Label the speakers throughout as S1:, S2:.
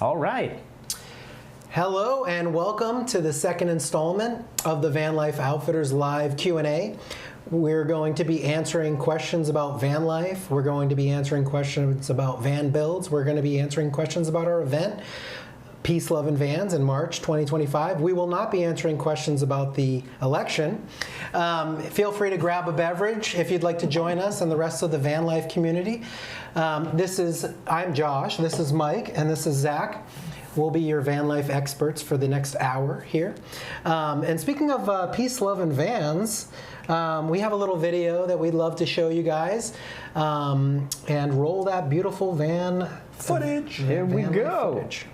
S1: All right.
S2: Hello and welcome to the second installment of the Vanlife Outfitters live Q&A. We're going to be answering questions about van life. We're going to be answering questions about van builds. We're going to be answering questions about our event, PeaceLoveVans, in March 2025. We will not be answering questions about the election. Feel free to grab a beverage if you'd like to join us and the rest of the van life community. I'm Josh, this is Mike, and this is Zach. We'll be your van life experts for the next hour here. And speaking of Peace, Love, and Vans, we have a little video that we'd love to show you guys. And roll that beautiful van footage.
S1: Here we go.
S2: Footage.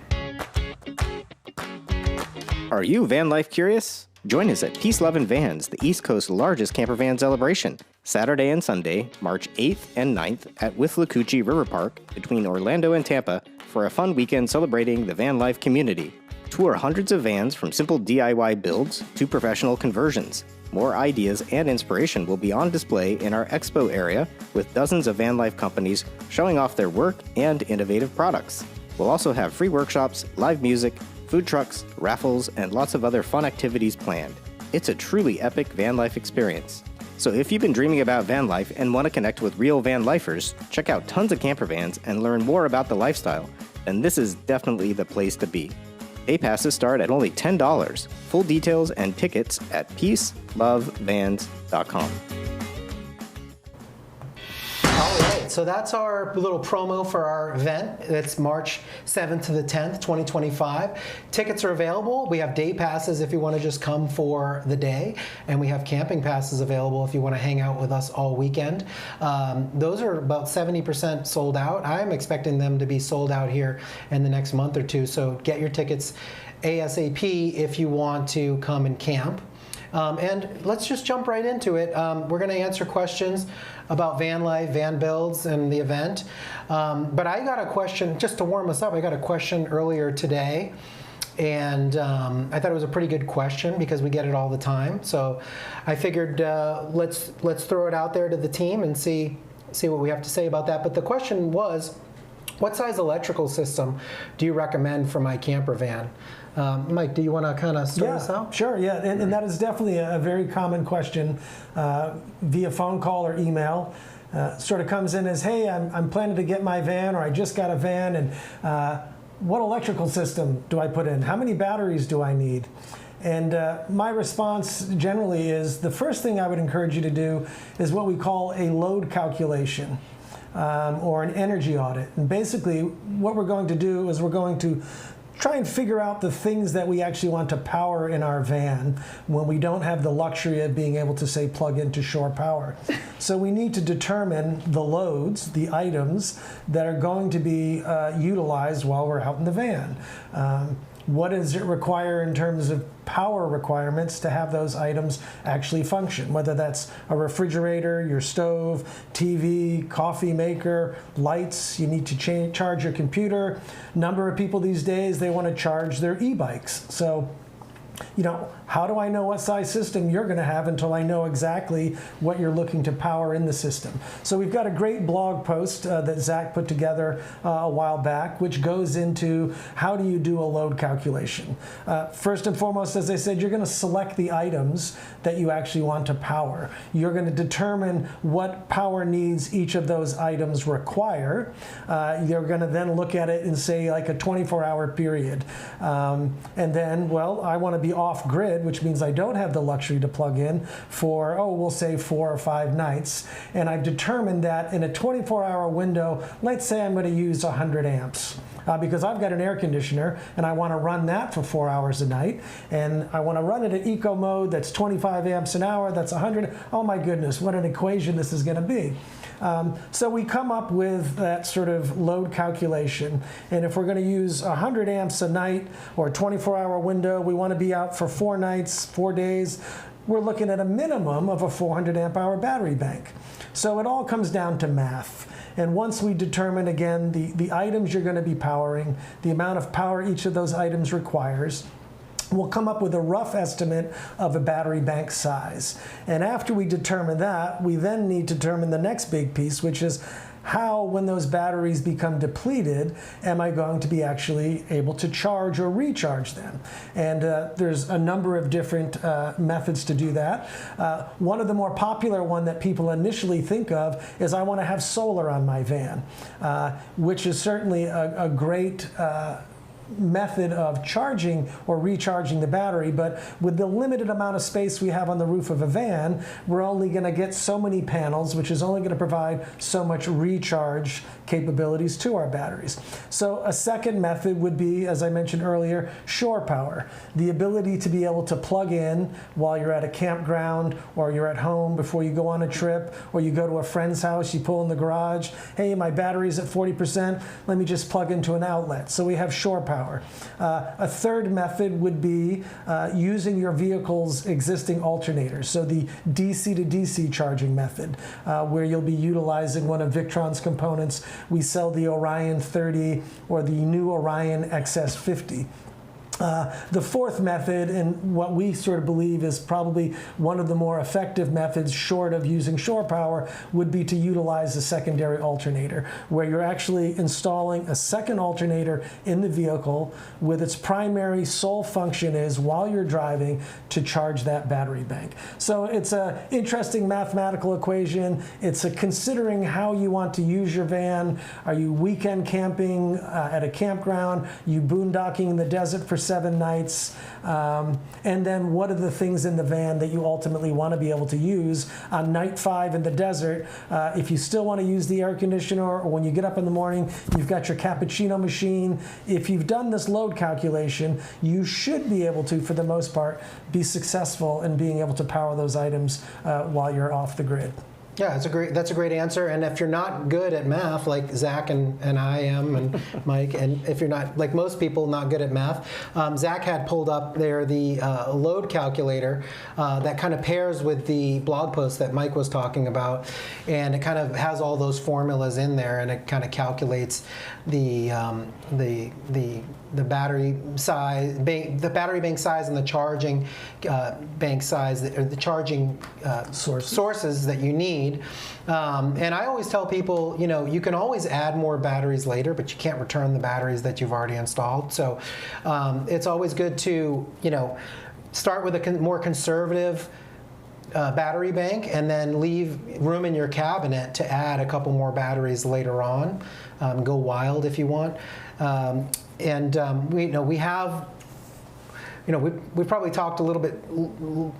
S3: Are you van life curious? Join us at Peace, Love, and Vans, the East Coast's largest camper van celebration, Saturday and Sunday, March 8th and 9th at Withlacoochee River Park between Orlando and Tampa for a fun weekend celebrating the van life community. Tour hundreds of vans from simple DIY builds to professional conversions. More ideas and inspiration will be on display in our expo area with dozens of van life companies showing off their work and innovative products. We'll also have free workshops, live music, food trucks, raffles, and lots of other fun activities planned. It's a truly epic van life experience. So if you've been dreaming about van life and want to connect with real van lifers, check out tons of camper vans and learn more about the lifestyle, then this is definitely the place to be. Day passes start at only $10. Full details and tickets at PeaceLoveVans.com.
S2: All right, so that's our little promo for our event. It's March 7th to the 10th, 2025. Tickets are available. We have day passes if you want to just come for the day, and we have camping passes available if you want to hang out with us all weekend. Those are about 70% sold out. I'm expecting them to be sold out here in the next month or two, so get your tickets ASAP if you want to come and camp. And let's just jump right into it. We're going to answer questions about van life, van builds, and the event. But I got a question, just to warm us up, I got a question earlier today. And I thought it was a pretty good question because we get it all the time. So I figured let's throw it out there to the team and see what we have to say about that. But the question was, what size electrical system do you recommend for my camper van? Mike, do you want to kind of start us out?
S4: Sure, yeah, and that is definitely a very common question via phone call or email. Sort of comes in as, hey, I'm planning to get my van, or I just got a van, and what electrical system do I put in? How many batteries do I need? And my response generally is the first thing I would encourage you to do is what we call a load calculation. Or an energy audit. And basically what we're going to do is we're going to try and figure out the things that we actually want to power in our van when we don't have the luxury of being able to, say, plug into shore power. So we need to determine the loads, the items that are going to be utilized while we're out in the van. What does it require in terms of power requirements to have those items actually function? Whether that's a refrigerator, your stove, TV, coffee maker, lights, you need to charge your computer. Number of people these days, they want to charge their e-bikes. So, you know, how do I know what size system you're going to have until I know exactly what you're looking to power in the system? So we've got a great blog post that Zach put together a while back, which goes into how do you do a load calculation. First and foremost, as I said, you're going to select the items that you actually want to power. You're going to determine what power needs each of those items require. You're going to then look at it and say like a 24-hour period. And then, well, I want to be off-grid, which means I don't have the luxury to plug in for, we'll say 4 or 5 nights. And I've determined that in a 24-hour window, let's say I'm going to use 100 amps. Because I've got an air conditioner and I want to run that for 4 hours a night, and I want to run it at eco mode. That's 25 amps an hour, that's 100. Oh my goodness, what an equation this is going to be. So we come up with that sort of load calculation, and if we're going to use 100 amps a night or a 24-hour window, we want to be out for 4 nights, 4 days, we're looking at a minimum of a 400 amp hour battery bank. So it all comes down to math. And once we determine, again, the items you're going to be powering, the amount of power each of those items requires, we'll come up with a rough estimate of a battery bank size. And after we determine that, we then need to determine the next big piece, which is how, when those batteries become depleted, am I going to be actually able to charge or recharge them? And there's a number of different methods to do that. One of the more popular one that people initially think of is I want to have solar on my van, which is certainly a great method of charging or recharging the battery, but with the limited amount of space we have on the roof of a van, we're only going to get so many panels, which is only going to provide so much recharge capabilities to our batteries. So a second method would be, as I mentioned earlier, shore power. The ability to be able to plug in while you're at a campground or you're at home before you go on a trip, or you go to a friend's house, you pull in the garage, hey, my battery's at 40%, let me just plug into an outlet. So we have shore power. A third method would be using your vehicle's existing alternators, so the DC to DC charging method, where you'll be utilizing one of Victron's components. We sell the Orion 30 or the new Orion XS50. The fourth method, and what we sort of believe is probably one of the more effective methods short of using shore power, would be to utilize a secondary alternator, where you're actually installing a second alternator in the vehicle with its primary sole function is, while you're driving, to charge that battery bank. So it's an interesting mathematical equation. It's considering how you want to use your van. Are you weekend camping at a campground? You boondocking in the desert for 7 nights, and then what are the things in the van that you ultimately want to be able to use on night 5 in the desert? If you still want to use the air conditioner, or when you get up in the morning, you've got your cappuccino machine. If you've done this load calculation, you should be able to, for the most part, be successful in being able to power those items while you're off the grid.
S2: Yeah, that's a great answer. And if you're not good at math, like Zach and I am, and Mike, and if you're not, like most people, not good at math, Zach had pulled up there the load calculator that kind of pairs with the blog post that Mike was talking about, and it kind of has all those formulas in there, and it kind of calculates the battery size, the battery bank size, and the charging bank size, or the charging sources that you need. And I always tell people, you can always add more batteries later, but you can't return the batteries that you've already installed. So it's always good to, start with a more conservative battery bank, and then leave room in your cabinet to add a couple more batteries later on. Go wild if you want. We have, we've probably talked a little bit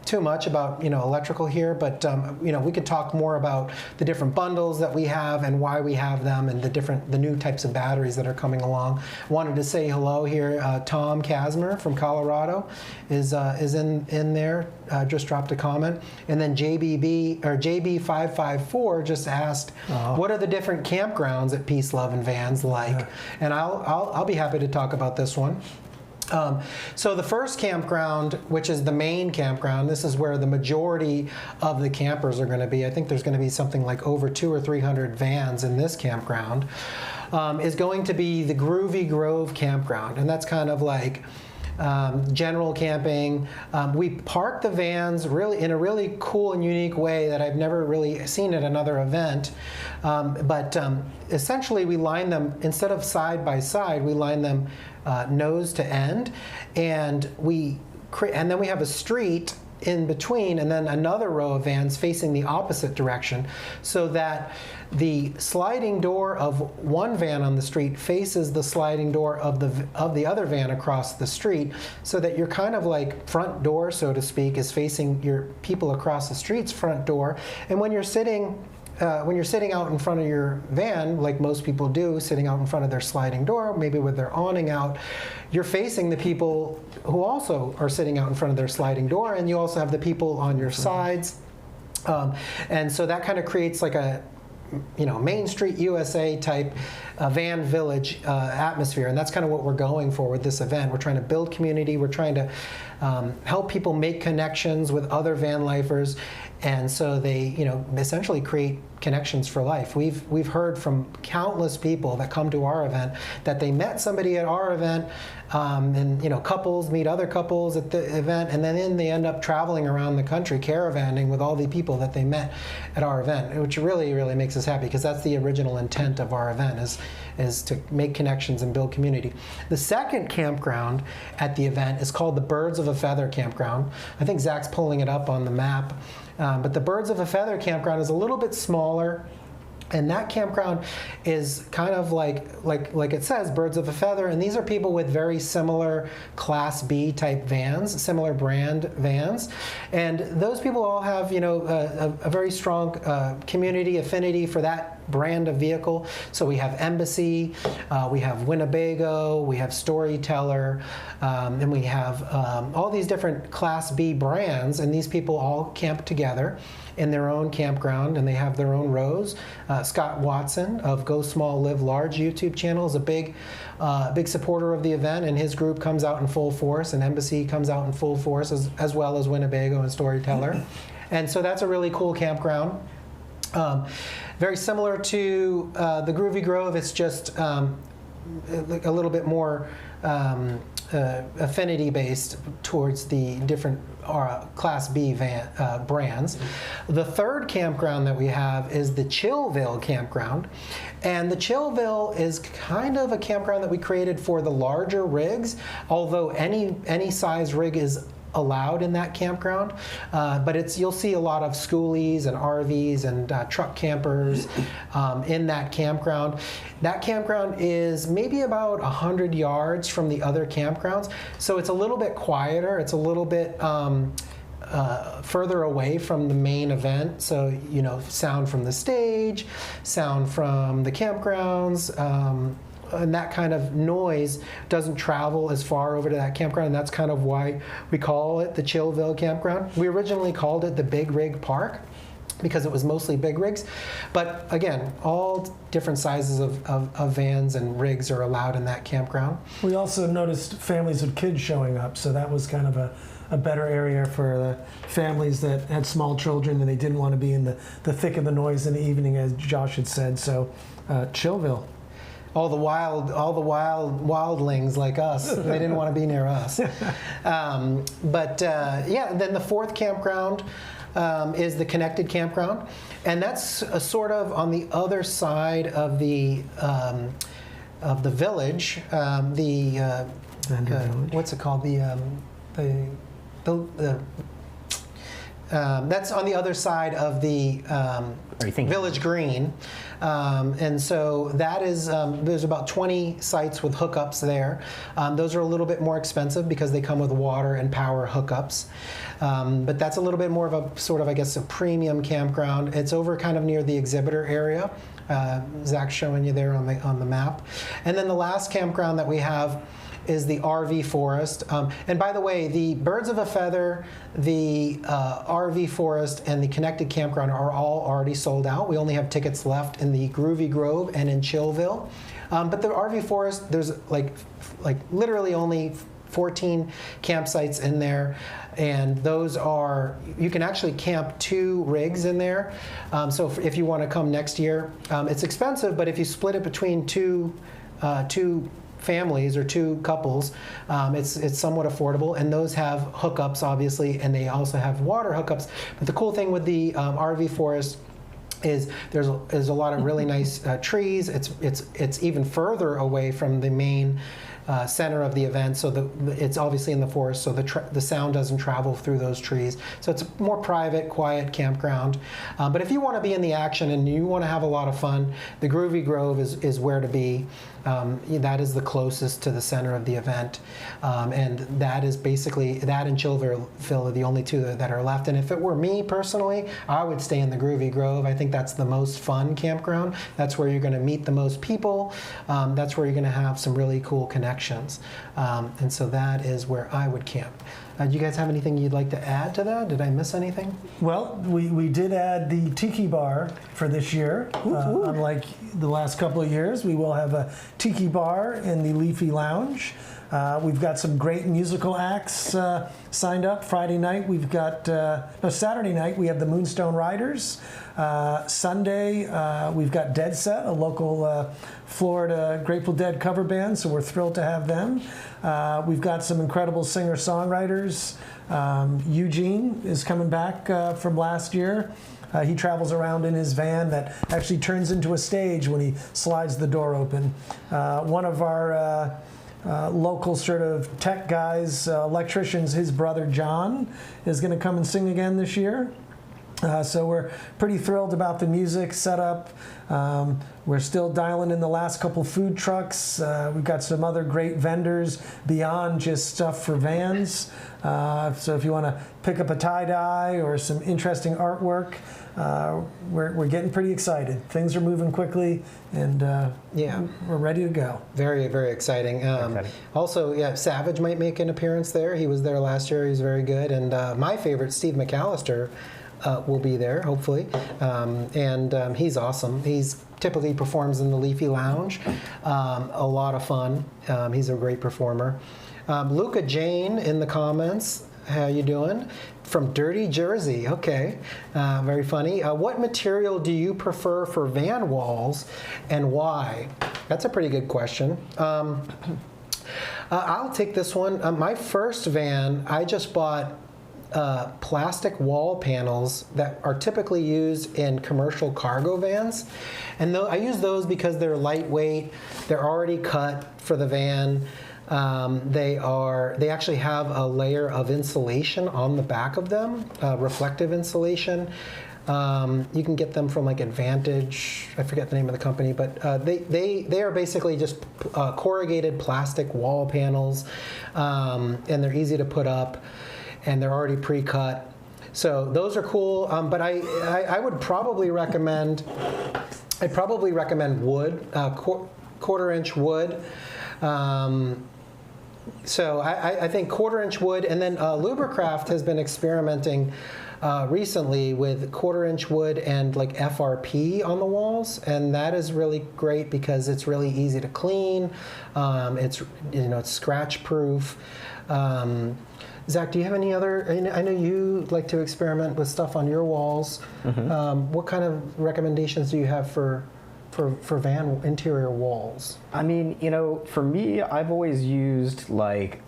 S2: too much about, electrical here, but, we could talk more about the different bundles that we have and why we have them, and the new types of batteries that are coming along. Wanted to say hello here. Tom Kasmer from Colorado is in there, just dropped a comment. And then JB554 just asked, what are the different campgrounds at PeaceLoveVans like? Yeah. And I'll be happy to talk about this one. So the first campground, which is the main campground, this is where the majority of the campers are going to be. I think there's going to be something like over 200 or 300 vans in this campground, is going to be the Groovy Grove campground. And that's kind of like general camping. We park the vans really in a really cool and unique way that I've never really seen at another event. But essentially we line them, instead of side by side, we line them nose to end, and then we have a street in between, and then another row of vans facing the opposite direction, so that the sliding door of one van on the street faces the sliding door of the other van across the street, so that your kind of like front door, so to speak, is facing your people across the street's front door. And when you're sitting out in front of your van, like most people do, sitting out in front of their sliding door, maybe with their awning out, you're facing the people who also are sitting out in front of their sliding door, and you also have the people on your sides. And so that kind of creates like a Main Street USA type van village atmosphere, and that's kind of what we're going for with this event. We're trying to build community. We're trying to help people make connections with other van lifers, and so they essentially create connections for life. We've heard from countless people that come to our event that they met somebody at our event, and couples meet other couples at the event, and then they end up traveling around the country caravanning with all the people that they met at our event, which really, really makes us happy, because that's the original intent of our event, is to make connections and build community. The second campground at the event is called the Birds of a Feather Campground. I think Zach's pulling it up on the map. But the Birds of a Feather Campground is a little bit smaller, and that campground is kind of like it says, Birds of a Feather, and these are people with very similar Class B type vans, similar brand vans, and those people all have a very strong community affinity for that brand of vehicle. So we have Embassy, we have Winnebago, we have Storyteller, and we have all these different Class B brands, and these people all camp together in their own campground, and they have their own rows. Scott Watson of Go Small Live Large YouTube channel is a big supporter of the event, and his group comes out in full force, and Embassy comes out in full force, as well as Winnebago and Storyteller. And so that's a really cool campground. Very similar to the Groovy Grove, it's just a little bit more affinity based towards the different Class B brands. The third campground that we have is the Chillville Campground, and the Chillville is kind of a campground that we created for the larger rigs, although any size rig is allowed in that campground, but you'll see a lot of schoolies and RVs and truck campers in that campground. That campground is maybe about 100 yards from the other campgrounds, so it's a little bit quieter. It's a little bit further away from the main event, so sound from the stage, sound from the campgrounds, and that kind of noise doesn't travel as far over to that campground, and that's kind of why we call it the Chillville Campground. We originally called it the Big Rig Park because it was mostly big rigs, but again, all different sizes of vans and rigs are allowed in that campground.
S4: We also noticed families with kids showing up, so that was kind of a better area for the families that had small children and they didn't want to be in the thick of the noise in the evening, as Josh had said. So Chillville.
S2: All the wildlings like us, they didn't want to be near us. Then the fourth campground is the Connected Campground, and that's sort of on the other side of the village. What's it called? That's on the other side of the Village Green. And so that is, there's about 20 sites with hookups there. Those are a little bit more expensive because they come with water and power hookups. But that's a little bit more of a sort of, I guess, a premium campground. It's over kind of near the exhibitor area. Zach's showing you there on the map. And then the last campground that we have is the RV Forest. And by the way, the Birds of a Feather, the RV Forest, and the Connected Campground are all already sold out. We only have tickets left in the Groovy Grove and in Chillville. But the RV Forest, there's like literally only 14 campsites in there, and those are, you can actually camp 2 rigs in there. So if you want to come next year, it's expensive, but if you split it between two families or 2 couples, it's somewhat affordable, and those have hookups obviously, and they also have water hookups. But the cool thing with the RV Forest is there's a lot of really nice trees. It's even further away from the main center of the event, so it's obviously in the forest, so the sound doesn't travel through those trees. So it's a more private, quiet campground. But if you want to be in the action and you want to have a lot of fun, the Groovy Grove is where to be. That is the closest to the center of the event, and that is basically, that and Chillville are the only 2 that are left. And if it were me personally, I would stay in the Groovy Grove. I think that's the most fun campground. That's where you're going to meet the most people. That's where you're going to have some really cool connections. And so that is where I would camp. Do you guys have anything you'd like to add to that? Did I miss anything?
S4: Well, we did add the Tiki Bar for this year. Unlike the last couple of years, we will have a Tiki Bar in the Leafy Lounge. We've got some great musical acts signed up. Friday night, we've got, Saturday night, we have the Moonstone Riders. Sunday, we've got Dead Set, a local Florida Grateful Dead cover band, so we're thrilled to have them. We've got some incredible singer-songwriters. Eugene is coming back from last year. He travels around in his van that actually turns into a stage when he slides the door open. One of our local sort of tech guys, electricians, his brother John, is going to come and sing again this year. So we're pretty thrilled about the music setup. We're still dialing in the last couple food trucks. We've got some other great vendors beyond just stuff for vans. So if you want to pick up a tie-dye or some interesting artwork, we're getting pretty excited. Things are moving quickly, and we're ready to go.
S2: Very, very exciting. Also, Savage might make an appearance there. He was there last year. He was very good. And my favorite, Steve McAllister, will be there, hopefully. He's awesome. He's typically performs in the Leafy Lounge. A lot of fun. He's a great performer. Luca Jane in the comments. How you doing? From Dirty Jersey. Okay. Very funny. What material do you prefer for van walls and why? That's a pretty good question. I'll take this one. My first van, I just bought plastic wall panels that are typically used in commercial cargo vans, and I use those because they're lightweight. They're already cut for the van. They actually have a layer of insulation on the back of them, reflective insulation. You can get them from like Advantage. I forget the name of the company, but they are basically just corrugated plastic wall panels, and they're easy to put up. And they're already pre-cut. So those are cool, but I would probably recommend, wood, quarter-inch wood. So I think quarter-inch wood, and then Lubricraft has been experimenting recently with quarter-inch wood and like FRP on the walls, and that is really great because it's really easy to clean. It's scratch-proof. Zach, do you have any other? I know you like to experiment with stuff on your walls. Mm-hmm. What kind of recommendations do you have for van interior walls?
S3: I mean, for me, I've always used like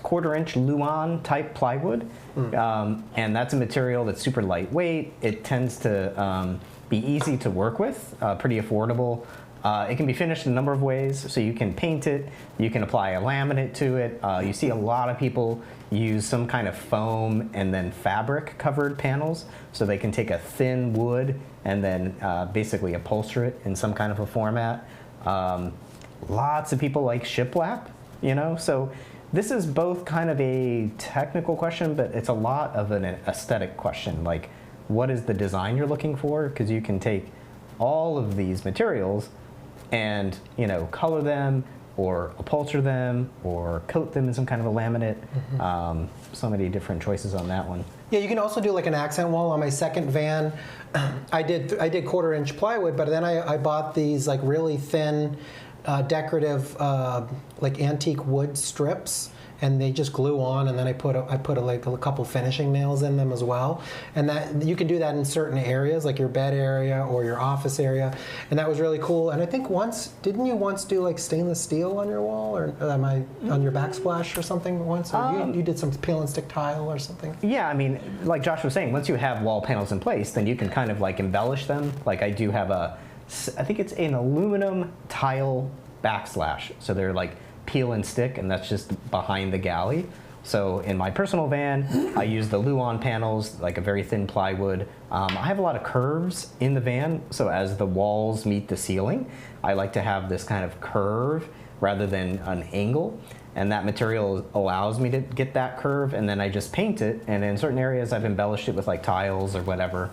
S3: quarter-inch Luan type plywood, and that's a material that's super lightweight. It tends to be easy to work with, pretty affordable. It can be finished in a number of ways, so you can paint it, you can apply a laminate to it. You see a lot of people use some kind of foam and then fabric covered panels, so they can take a thin wood and then basically upholster it in some kind of a format. Lots of people like shiplap, so this is both kind of a technical question, but it's a lot of an aesthetic question, like what is the design you're looking for, because you can take all of these materials and color them or upholster them or coat them in some kind of a laminate. Mm-hmm. So many different choices on that one.
S2: Yeah, you can also do like an accent wall. On my second van, I did quarter-inch plywood, but then I bought these like really thin decorative like antique wood strips, and they just glue on, and then I put a couple finishing nails in them as well. And that you can do that in certain areas, like your bed area or your office area, and that was really cool. And I think didn't you once do like stainless steel on your wall, or am I on your backsplash or something once? Or you did some peel and stick tile or something? Yeah,
S3: I mean, like Josh was saying, once you have wall panels in place, then you can kind of like embellish them. Like I do have I think it's an aluminum tile backslash, so they're like peel and stick, and that's just behind the galley. So in my personal van, I use the Luan panels, like a very thin plywood. I have a lot of curves in the van, so as the walls meet the ceiling, I like to have this kind of curve rather than an angle, and that material allows me to get that curve, and then I just paint it, and in certain areas I've embellished it with like tiles or whatever.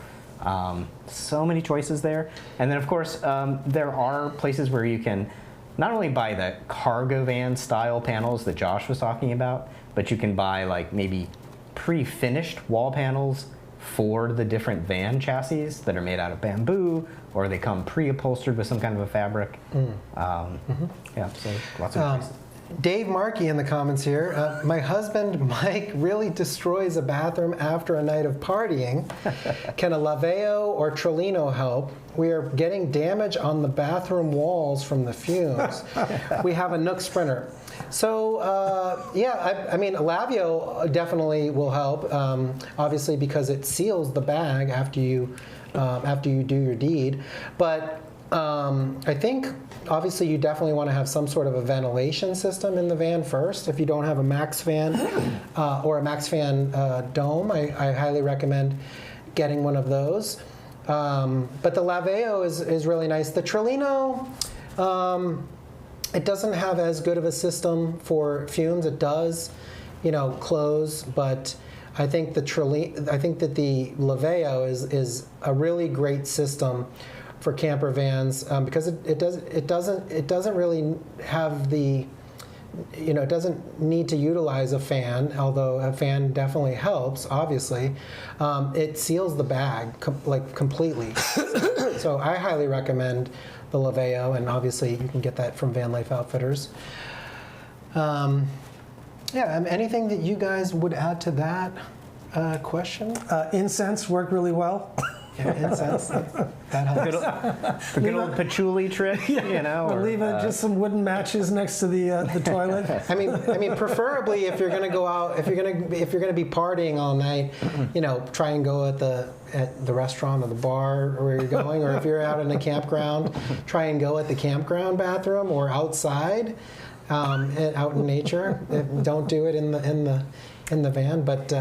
S3: So many choices there. And then of course, there are places where you can not only buy the cargo van style panels that Josh was talking about, but you can buy like maybe pre-finished wall panels for the different van chassis that are made out of bamboo, or they come pre-upholstered with some kind of a fabric. Yeah, so lots of choices.
S2: Dave Markey in the comments here. My husband Mike really destroys a bathroom after a night of partying. Can a Laveo or Trolino help? We are getting damage on the bathroom walls from the fumes. We have a Nook Sprinter. So I mean, a Laveo definitely will help. Obviously, because it seals the bag after you do your deed, but. I think obviously you definitely want to have some sort of a ventilation system in the van first. If you don't have a Max Fan or a Max Fan dome, I highly recommend getting one of those. But the Laveo is really nice. The Trolino, it doesn't have as good of a system for fumes. It does, close, but I think that the Laveo is a really great system for camper vans because it doesn't really have the it doesn't need to utilize a fan, although a fan definitely helps. Obviously, it seals the bag completely. So I highly recommend the Laveo, and obviously you can get that from Vanlife Outfitters. Anything that you guys would add to that question?
S4: Incense work really well.
S2: Yeah, incense. That helps.
S3: The good old patchouli trick,
S4: Or leave just some wooden matches next to the toilet.
S2: I mean, preferably if you're going to go out, if you're going to be partying all night, try and go at the restaurant or the bar where you're going, or if you're out in a campground, try and go at the campground bathroom or outside, out in nature. Don't do it in the van, but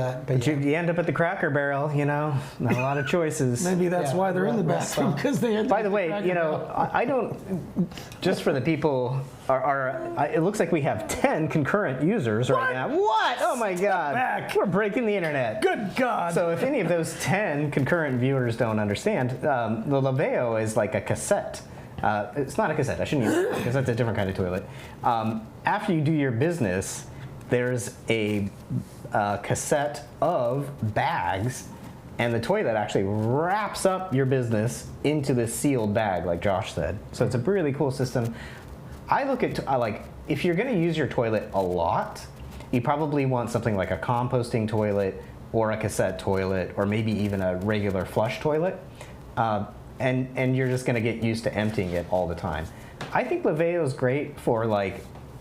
S3: you end up at the Cracker Barrel, not a lot of choices.
S4: Maybe that's why they're in the bathroom, because they end up
S3: By the way, I don't, just for the people, it looks like we have 10 concurrent users right now. What? Oh my God.
S4: Back.
S3: We're breaking the internet.
S4: Good God.
S3: So if any of those 10 concurrent viewers don't understand, the Laveo is like a cassette. It's not a cassette, I shouldn't use it, because that's a different kind of toilet. After you do your business, there's a cassette of bags, and the toilet actually wraps up your business into this sealed bag, like Josh said. So it's a really cool system. I look at, if you're going to use your toilet a lot, you probably want something like a composting toilet or a cassette toilet, or maybe even a regular flush toilet. And you're just going to get used to emptying it all the time. I think Laveo is great for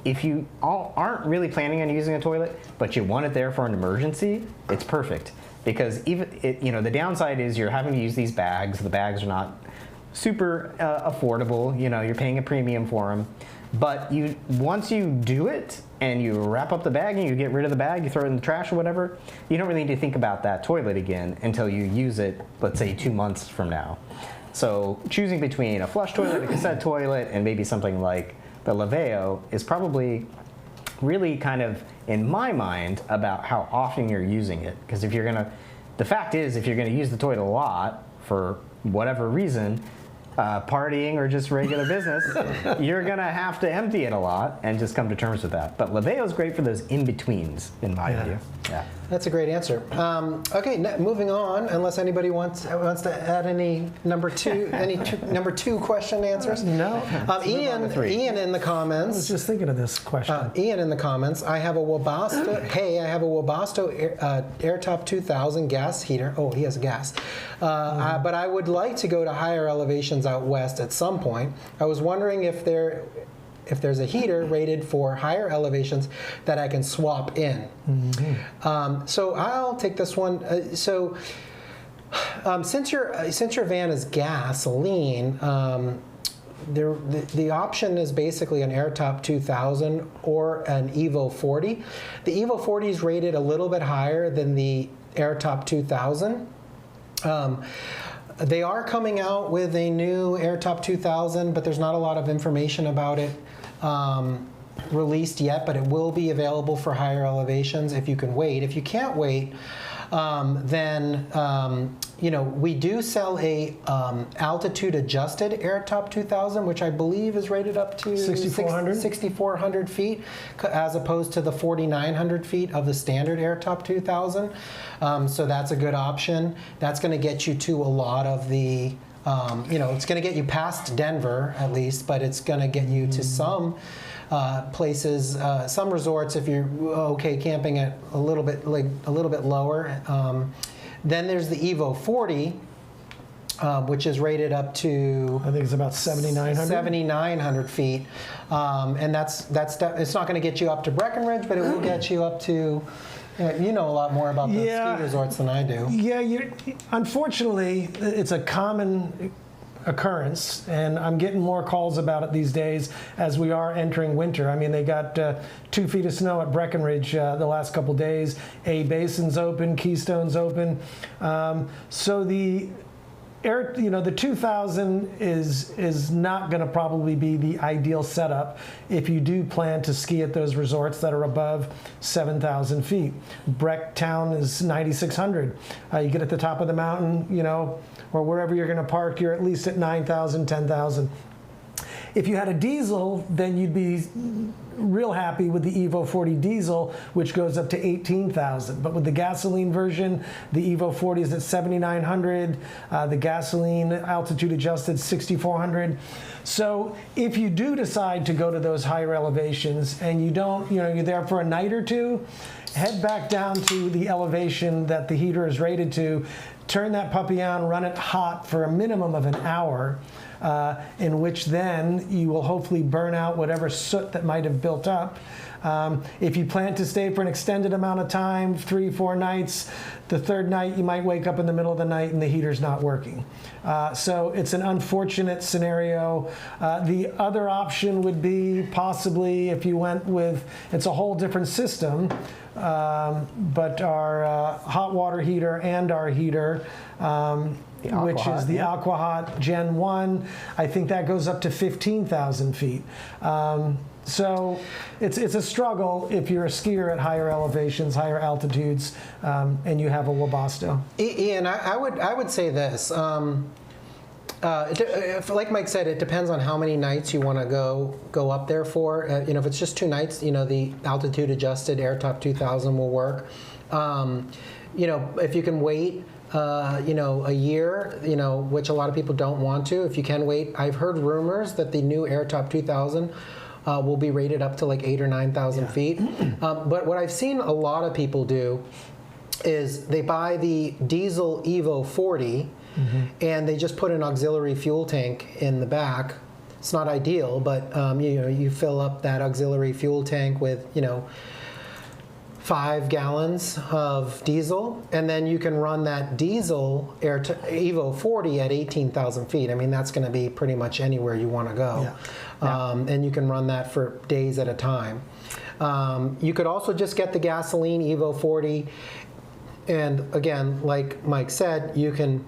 S3: if you aren't really planning on using a toilet, but you want it there for an emergency, it's perfect. Because the downside is you're having to use these bags. The bags are not super affordable. You're paying a premium for them. But once you do it and you wrap up the bag and you get rid of the bag, you throw it in the trash or whatever, you don't really need to think about that toilet again until you use it, let's say 2 months from now. So choosing between a flush toilet, a cassette toilet, and maybe something like the Laveo is probably really kind of, in my mind, about how often you're using it. Because the fact is, if you're going to use the toilet a lot for whatever reason, partying or just regular business, you're going to have to empty it a lot and just come to terms with that. But Laveo is great for those in-betweens, in my view. Yeah.
S2: That's a great answer. Okay, moving on. Unless anybody wants to add any number two question answers.
S4: No.
S2: Ian in the comments.
S4: I was just thinking of this question.
S2: Ian in the comments. I have a Webasto. Hey, I have a Webasto Airtop 2000 gas heater. Oh, he has gas. But I would like to go to higher elevations out west at some point. I was wondering if there's a heater rated for higher elevations that I can swap in. Mm-hmm. So I'll take this one. Since your van is gasoline, the option is basically an Airtop 2000 or an Evo 40. The Evo 40 is rated a little bit higher than the Airtop 2000. They are coming out with a new Airtop 2000, but there's not a lot of information about it released yet, but it will be available for higher elevations if you can wait. If you can't wait, then we do sell a altitude adjusted Airtop 2000, which I believe is rated up to 6,400 feet, as opposed to the 4,900 feet of the standard Airtop 2000. So that's a good option. That's going to get you to a lot of the it's going to get you past Denver at least, but it's going to get you to some places, some resorts, if you're okay camping at a little bit lower. Then there's the Evo 40, which is rated up to,
S4: I think it's about 7,900.
S2: 7,900 feet, and it's not going to get you up to Breckenridge, but it will get you up to. You know a lot more about the ski resorts than I do.
S4: Yeah, unfortunately, it's a common occurrence, and I'm getting more calls about it these days as we are entering winter. I mean, they got 2 feet of snow at Breckenridge the last couple days. A Basin's open, Keystone's open. So the the 2000 is not going to probably be the ideal setup if you do plan to ski at those resorts that are above 7,000 feet. Brecktown is 9,600. You get at the top of the mountain, or wherever you're going to park, you're at least at 9,000, 10,000. If you had a diesel, then you'd be real happy with the Evo 40 diesel, which goes up to 18,000. But with the gasoline version, the Evo 40 is at 7,900. The gasoline altitude adjusted 6,400. So if you do decide to go to those higher elevations and you don't, you're there for a night or two, head back down to the elevation that the heater is rated to, turn that puppy on, run it hot for a minimum of an hour, in which then you will hopefully burn out whatever soot that might have built up. If you plan to stay for an extended amount of time, 3-4 nights, the third night you might wake up in the middle of the night and the heater's not working. So it's an unfortunate scenario. The other option would be possibly if you went with, it's a whole different system, but our hot water heater and our heater, which is the AquaHot Gen 1, I think that goes up to 15,000 feet. So it's a struggle if you're a skier at higher elevations, higher altitudes, and you have a Webasto.
S2: Ian, I would say this. Like Mike said, it depends on how many nights you want to go up there for. If it's just 2 nights, the altitude adjusted Airtop 2000 will work. If you can wait, a year, which a lot of people don't want to. If you can wait, I've heard rumors that the new Airtop 2000 will be rated up to like 8,000 or 9,000 feet. But what I've seen a lot of people do is they buy the diesel Evo 40 and they just put an auxiliary fuel tank in the back. It's not ideal, but you fill up that auxiliary fuel tank with 5 gallons of diesel, and then you can run that diesel Evo 40 at 18,000 feet. I mean, that's going to be pretty much anywhere you want to go. And you can run that for days at a time. You could also just get the gasoline Evo 40, and again, like Mike said, you can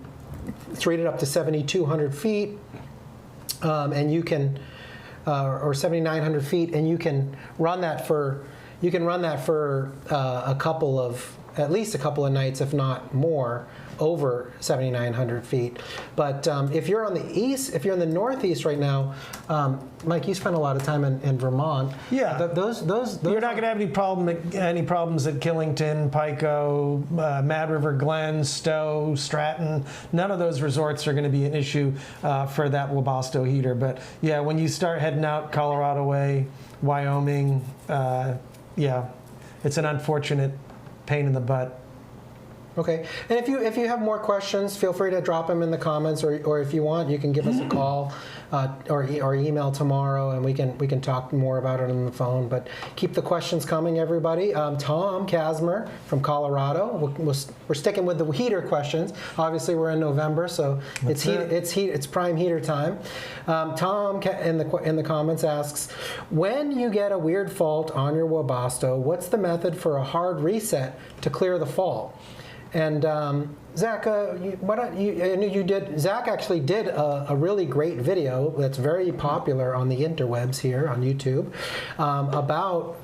S2: rate it up to 7,200 feet, and you can, or 7,900 feet, and you can run that for. You can run that for at least a couple of nights, if not more, over 7,900 feet. But if you're on the east, if you're in the northeast right now, Mike, you spent a lot of time in Vermont.
S4: Yeah,
S2: those
S4: you're not going to have any problems at Killington, Pico, Mad River Glen, Stowe, Stratton. None of those resorts are going to be an issue for that Webasto heater. But yeah, when you start heading out Colorado way, Wyoming. It's an unfortunate pain in the butt.
S2: Okay, and if you have more questions, feel free to drop them in the comments, or if you want, you can give us a call or email tomorrow, and we can talk more about it on the phone. But keep the questions coming, everybody. Tom Kasmer from Colorado. We're sticking with the heater questions. Obviously, we're in November, so it's prime heater time. Tom in the comments asks, when you get a weird fault on your Webasto, what's the method for a hard reset to clear the fault? And Zach, Zach actually did a really great video that's very popular on the interwebs here on YouTube about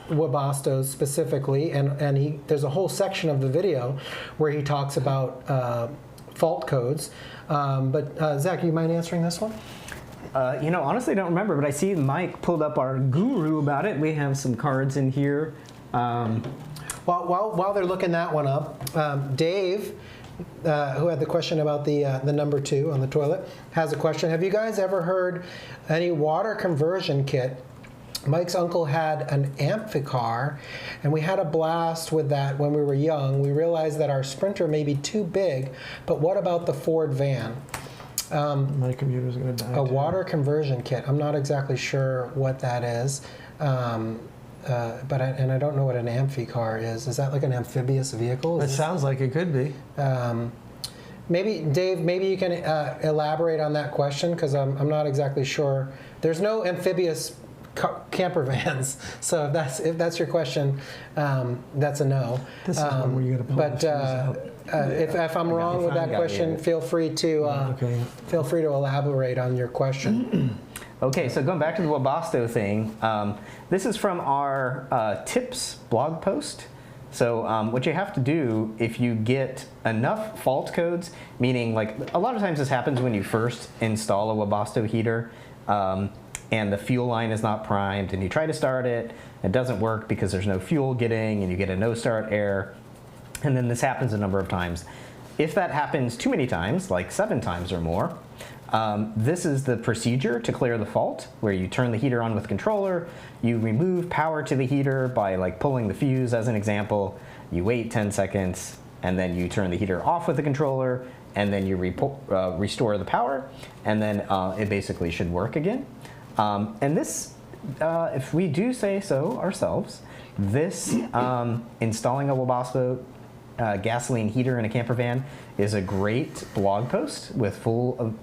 S2: Webastos specifically, and there's a whole section of the video where he talks about fault codes. But Zach, you mind answering this one?
S1: Honestly, I don't remember, but I see Mike pulled up our guru about it. We have some cards in here.
S2: While they're looking that one up, Dave, who had the question about the number 2 on the toilet, has a question. Have you guys ever heard any water conversion kit Mike's uncle had an Amphicar, and we had a blast with that when we were young. We realized that our Sprinter may be too big, but what about the Ford van?
S4: My computer's going to die.
S2: A water conversion kit. I'm not exactly sure what that is, but I don't know what an Amphicar is. Is that like an amphibious vehicle?
S4: It sounds like it could be.
S2: Maybe, Dave, maybe you can elaborate on that question, because I'm not exactly sure. There's no amphibious camper vans, so if that's your question, that's a no.
S4: This is one where you got to pull
S2: but
S4: the screws out.
S2: if I'm wrong with that question, feel free to elaborate on your question.
S1: Okay, so going back to the Webasto thing, this is from our tips blog post. So what you have to do if you get enough fault codes, meaning like a lot of times this happens when you first install a Webasto heater, and the fuel line is not primed, and you try to start it, it doesn't work because there's no fuel getting, and you get a no start error, and then this happens a number of times. If that happens too many times, like 7 times or more, this is the procedure to clear the fault, where you turn the heater on with the controller, you remove power to the heater by like pulling the fuse as an example, you wait 10 seconds, and then you turn the heater off with the controller, and then you restore the power, and then it basically should work again. And this, if we do say so ourselves, this installing a Webasto gasoline heater in a camper van is a great blog post with full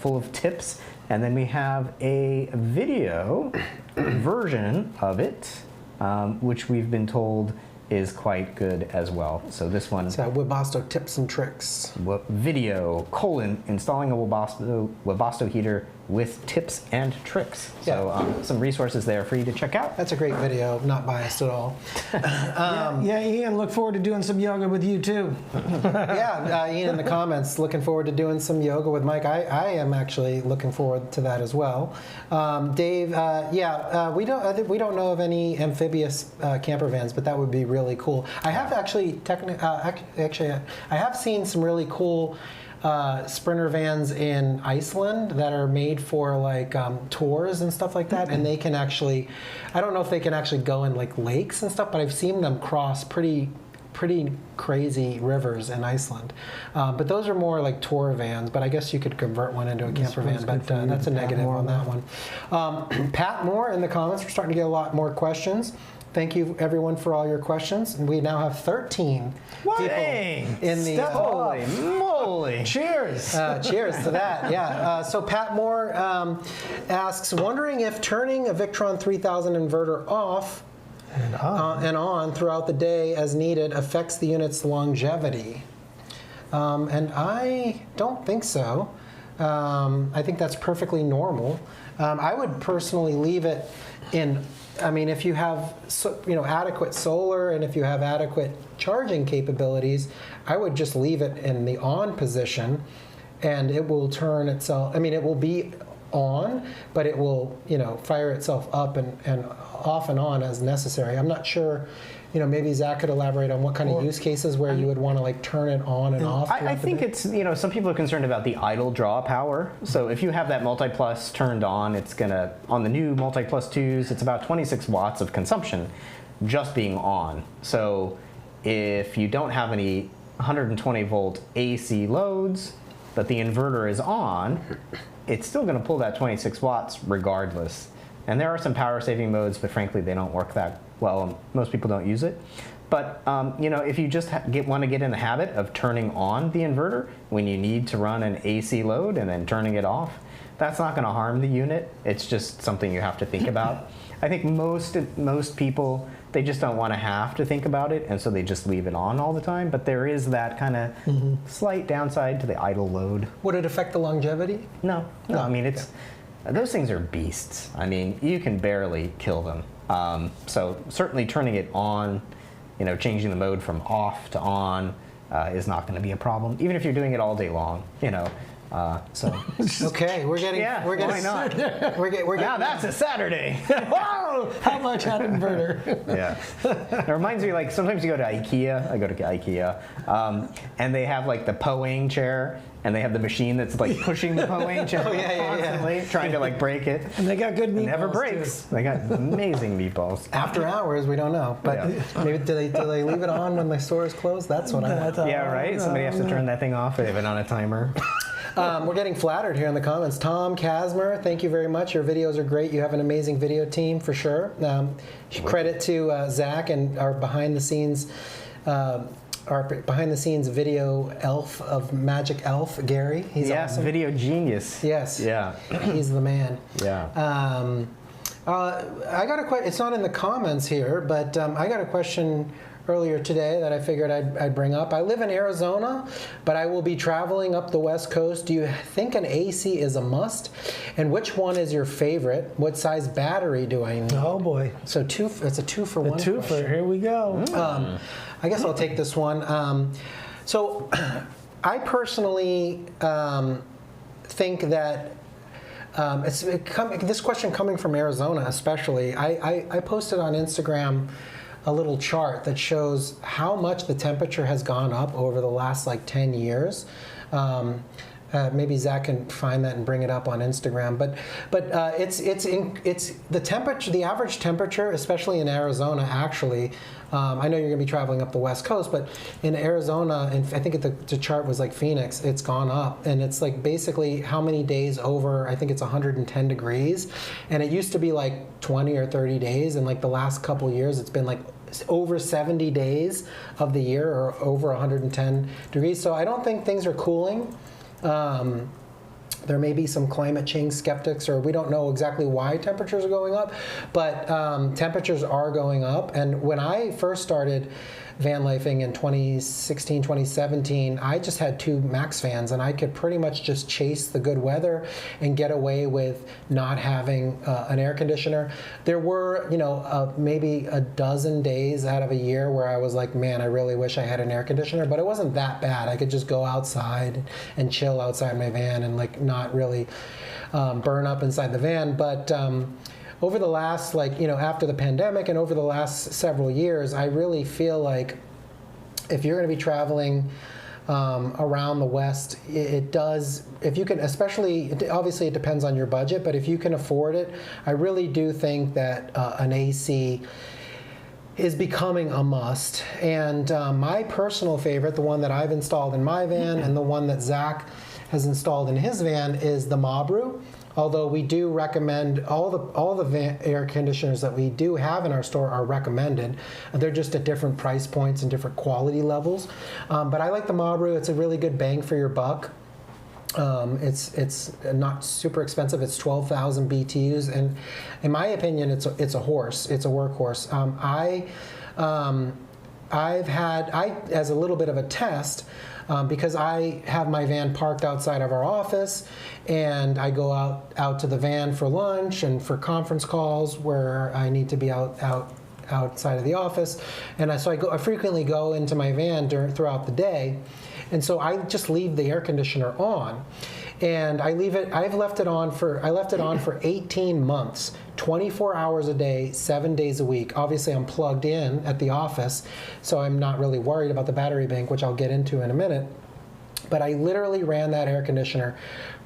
S1: of tips, and then we have a video version of it, which we've been told is quite good as well. So this one,
S2: Webasto tips and tricks.
S1: Video : installing a Webasto heater with tips and tricks. So some resources there for you to check out.
S2: That's a great video, not biased at all.
S4: Yeah, Ian, look forward to doing some yoga with you too.
S2: Ian in the comments, looking forward to doing some yoga with Mike. I am actually looking forward to that as well. Dave, we don't know of any amphibious camper vans, but that would be really cool. I have actually I have seen some really cool Sprinter vans in Iceland that are made for like tours and stuff like that, and they can actually, I don't know if they can actually go in like lakes and stuff, but I've seen them cross pretty crazy rivers in Iceland. But those are more like tour vans, but I guess you could convert one into a camper van, but that's a negative on that one. Pat Moore in the comments, we're starting to get a lot more questions. Thank you, everyone, for all your questions. And we now have 13 people in the...
S1: Holy moly!
S4: Cheers!
S2: Cheers to that, yeah. So Pat Moore asks, wondering if turning a Victron 3000 inverter off and on throughout the day as needed affects the unit's longevity. And I don't think so. I think that's perfectly normal. I would personally leave it in... I mean, if you have adequate solar and if you have adequate charging capabilities, I would just leave it in the on position, and it will turn itself. I mean, it will be on, but it will fire itself up and off and on as necessary. I'm not sure. Maybe Zach could elaborate on what kind of use cases where you would want to like turn it on and off.
S1: I think it's, some people are concerned about the idle draw power. So if you have that Multi-Plus turned on, it's gonna, on the new Multi-Plus 2s, it's about 26 watts of consumption just being on. So if you don't have any 120 volt AC loads, but the inverter is on, it's still gonna pull that 26 watts regardless. And there are some power saving modes, but frankly, they don't work that well. Most people don't use it. But if you just want to get in the habit of turning on the inverter when you need to run an AC load and then turning it off, that's not going to harm the unit. It's just something you have to think about. I think most people, they just don't want to have to think about it, and so they just leave it on all the time. But there is that kind of slight downside to the idle load.
S2: Would it affect the longevity?
S1: No. I mean, those things are beasts. I mean, you can barely kill them. So certainly turning it on, changing the mode from off to on is not going to be a problem. Even if you're doing it all day long, So
S2: Okay, we're getting.
S1: yeah,
S2: we're
S1: why
S2: getting.
S1: not?
S2: We're getting.
S1: Now that's a Saturday.
S4: Whoa! How much on inverter?
S1: Yeah. It reminds me, like, sometimes you go to IKEA. I go to IKEA, and they have like the Poang chair, and they have the machine that's like pushing the Poang chair constantly, trying to like break it.
S4: And they got good meatballs.
S1: It never breaks.
S4: Too.
S1: They got amazing meatballs.
S2: After hours, we don't know. But maybe do they leave it on when the store is closed? That's what I want.
S1: Yeah, right. Somebody has to turn that thing off. They have it on a timer.
S2: We're getting flattered here in the comments. Tom Casmer, thank you very much. Your videos are great. You have an amazing video team for sure. Credit to Zach and our behind the scenes video elf of Magic Elf, Gary. He's awesome.
S1: Video genius.
S2: Yes.
S1: Yeah.
S2: He's the man.
S1: Yeah.
S2: I got a question. It's not in the comments here, but I got a question earlier today that I figured I'd bring up. I live in Arizona, but I will be traveling up the West Coast. Do you think an AC is a must? And which one is your favorite? What size battery do I need?
S4: Oh boy.
S2: So it's a two for one.
S4: Two for, here we go.
S2: I guess I'll take this one. So I personally think that this question coming from Arizona especially, I posted on Instagram a little chart that shows how much the temperature has gone up over the last like 10 years. Maybe Zach can find that and bring it up on Instagram. But it's the temperature, the average temperature, especially in Arizona. Actually, I know you're going to be traveling up the West Coast, but in Arizona, and I think the chart was like Phoenix, it's gone up, and it's like basically how many days over. I think it's 110 degrees, and it used to be like 20 or 30 days, and like the last couple years, it's been like over 70 days of the year or over 110 degrees. So I don't think things are cooling. There may be some climate change skeptics, or we don't know exactly why temperatures are going up, but temperatures are going up. And when I first started van lifing in 2016, 2017, I just had 2 max fans, and I could pretty much just chase the good weather and get away with not having an air conditioner. There were, maybe a dozen days out of a year where I was like, man, I really wish I had an air conditioner, but it wasn't that bad. I could just go outside and chill outside my van and like not really burn up inside the van. But over the last, after the pandemic and over the last several years, I really feel like if you're going to be traveling around the West, it does, if you can, especially, obviously it depends on your budget, but if you can afford it, I really do think that an AC is becoming a must. And my personal favorite, the one that I've installed in my van and the one that Zach has installed in his van, is the Mabru. Although we do recommend all the air conditioners that we do have in our store are recommended. They're just at different price points and different quality levels. But I like the Mabru. It's a really good bang for your buck. It's not super expensive. It's 12,000 BTUs, and in my opinion, it's a horse. It's a workhorse. As a little bit of a test. Because I have my van parked outside of our office, and I go out to the van for lunch and for conference calls where I need to be outside of the office, and I frequently go into my van throughout the day, and so I just leave the air conditioner on, and I left it on for 18 months. 24 hours a day, 7 days a week. Obviously, I'm plugged in at the office, so I'm not really worried about the battery bank, which I'll get into in a minute. But I literally ran that air conditioner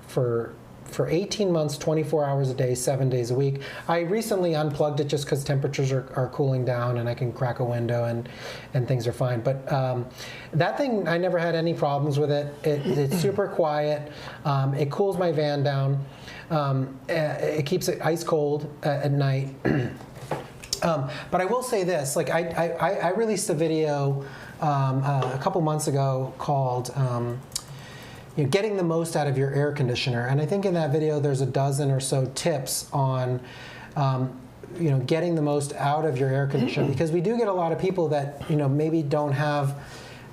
S2: for 18 months, 24 hours a day, 7 days a week. I recently unplugged it just because temperatures are cooling down and I can crack a window and things are fine. But that thing, I never had any problems with it. It's super quiet. It cools my van down. It keeps it ice cold at night. But I will say this, like I released a video a couple months ago called getting the most out of your air conditioner. And I think in that video there's a dozen or so tips on getting the most out of your air conditioner, because we do get a lot of people that maybe don't have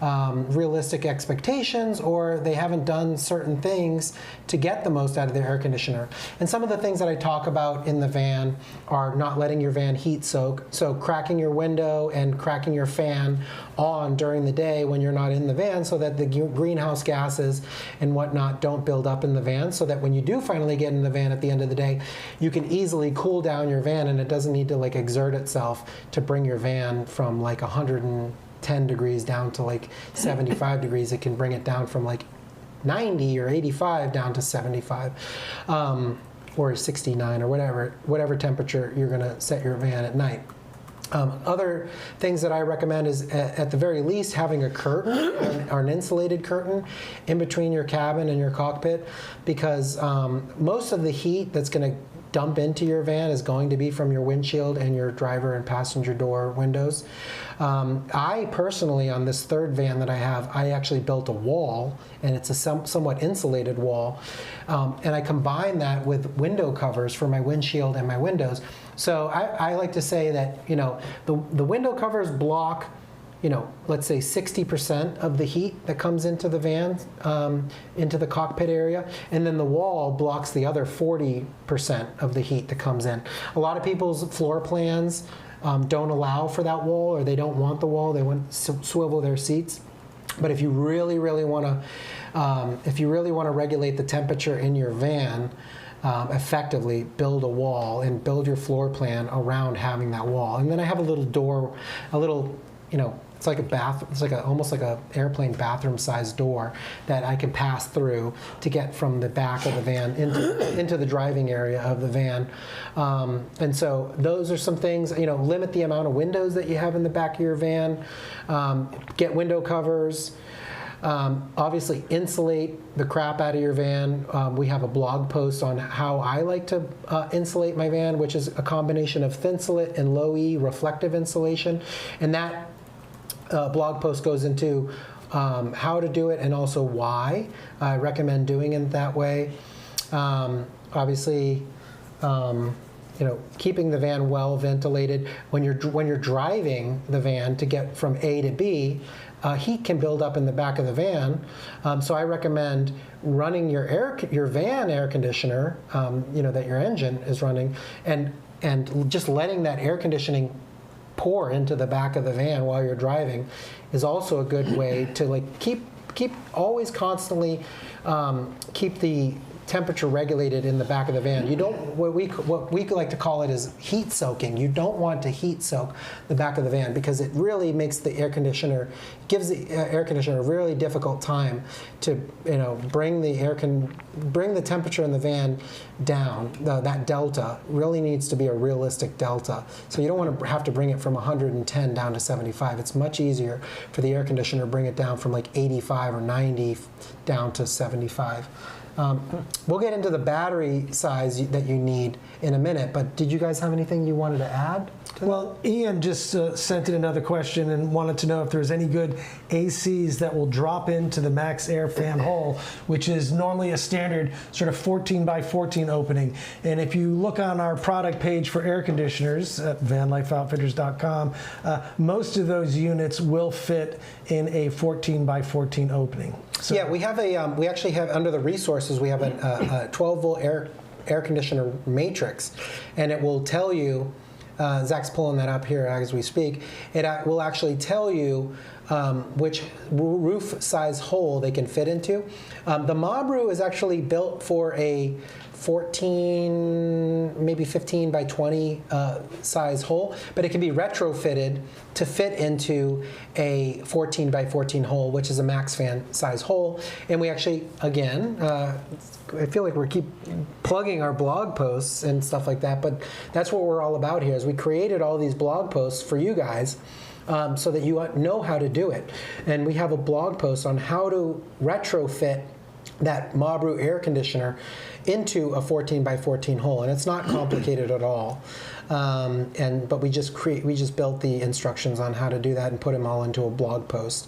S2: realistic expectations, or they haven't done certain things to get the most out of their air conditioner. And some of the things that I talk about in the van are not letting your van heat soak, so cracking your window and cracking your fan on during the day when you're not in the van, so that the greenhouse gases and whatnot don't build up in the van, so that when you do finally get in the van at the end of the day, you can easily cool down your van, and it doesn't need to like exert itself to bring your van from like 110 degrees down to like 75 degrees. It can bring it down from like 90 or 85 down to 75 or 69 or whatever temperature you're going to set your van at night. Other things that I recommend is, at the very least, having a curtain or an insulated curtain in between your cabin and your cockpit, because most of the heat that's going to dump into your van is going to be from your windshield and your driver and passenger door windows. I personally, on this third van that I have, I actually built a wall, and it's a somewhat insulated wall, and I combine that with window covers for my windshield and my windows. So I like to say that, you know, the window covers block, you know, let's say 60% of the heat that comes into the van, into the cockpit area, and then the wall blocks the other 40% of the heat that comes in. A lot of people's floor plans don't allow for that wall, or they don't want the wall. They want to swivel their seats. But if you really want to regulate the temperature in your van effectively, build a wall and build your floor plan around having that wall. And then I have a little door, you know, it's like a bath. It's like almost like a airplane bathroom sized door that I can pass through to get from the back of the van into the driving area of the van. And so those are some things. You know, limit the amount of windows that you have in the back of your van. Get window covers. Obviously, insulate the crap out of your van. We have a blog post on how I like to insulate my van, which is a combination of thinsulate and low-E reflective insulation. And that blog post goes into how to do it and also why I recommend doing it that way. Obviously, you know, keeping the van well ventilated. When you're driving the van to get from A to B, heat can build up in the back of the van. So I recommend running your van air conditioner, you know, that your engine is running, and just letting that air conditioning pour into the back of the van while you're driving is also a good way to like keep always constantly keep the temperature regulated in the back of the van. You don't, what we like to call it is heat soaking. You don't want to heat soak the back of the van, because it really makes the air conditioner, gives the air conditioner a really difficult time to, you know, bring the temperature in the van down. That delta really needs to be a realistic delta. So you don't want to have to bring it from 110 down to 75. It's much easier for the air conditioner to bring it down from like 85 or 90 down to 75. We'll get into the battery size that you need in a minute, but did you guys have anything you wanted to add to that?
S4: Well, Ian just sent in another question and wanted to know if there's any good ACs that will drop into the max air fan hole, which is normally a standard sort of 14 by 14 opening. And if you look on our product page for air conditioners at vanlifeoutfitters.com, most of those units will fit in a 14 by 14 opening. So,
S2: yeah, we have we actually have, under the resources, we have a 12 volt air conditioner matrix, and it will tell you, Zach's pulling that up here as we speak, it will actually tell you which roof size hole they can fit into. The Mabru is actually built for a 14, maybe 15 by 20 size hole, but it can be retrofitted to fit into a 14 by 14 hole, which is a max fan size hole. And we actually, again, I feel like we keep plugging our blog posts and stuff like that, but that's what we're all about here, is we created all these blog posts for you guys so that you know how to do it. And we have a blog post on how to retrofit that Mabru air conditioner into a 14 by 14 hole, and it's not complicated at all. But we just built the instructions on how to do that and put them all into a blog post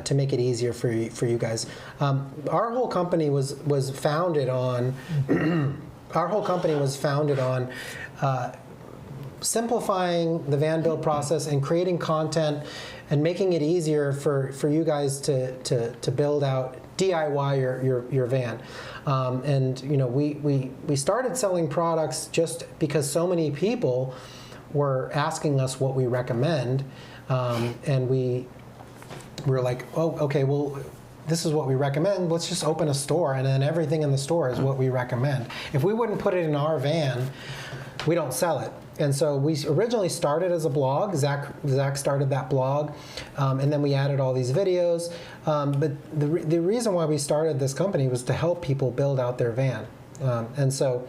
S2: to make it easier for you guys. Our whole company was founded on simplifying the van build process and creating content and making it easier for you guys to build out DIY your van. And you know, we started selling products just because so many people were asking us what we recommend, and we were like, oh, okay, well, this is what we recommend. Let's just open a store, and then everything in the store is what we recommend. If we wouldn't put it in our van, we don't sell it. And so we originally started as a blog. Zach started that blog, and then we added all these videos. But the reason why we started this company was to help people build out their van. And so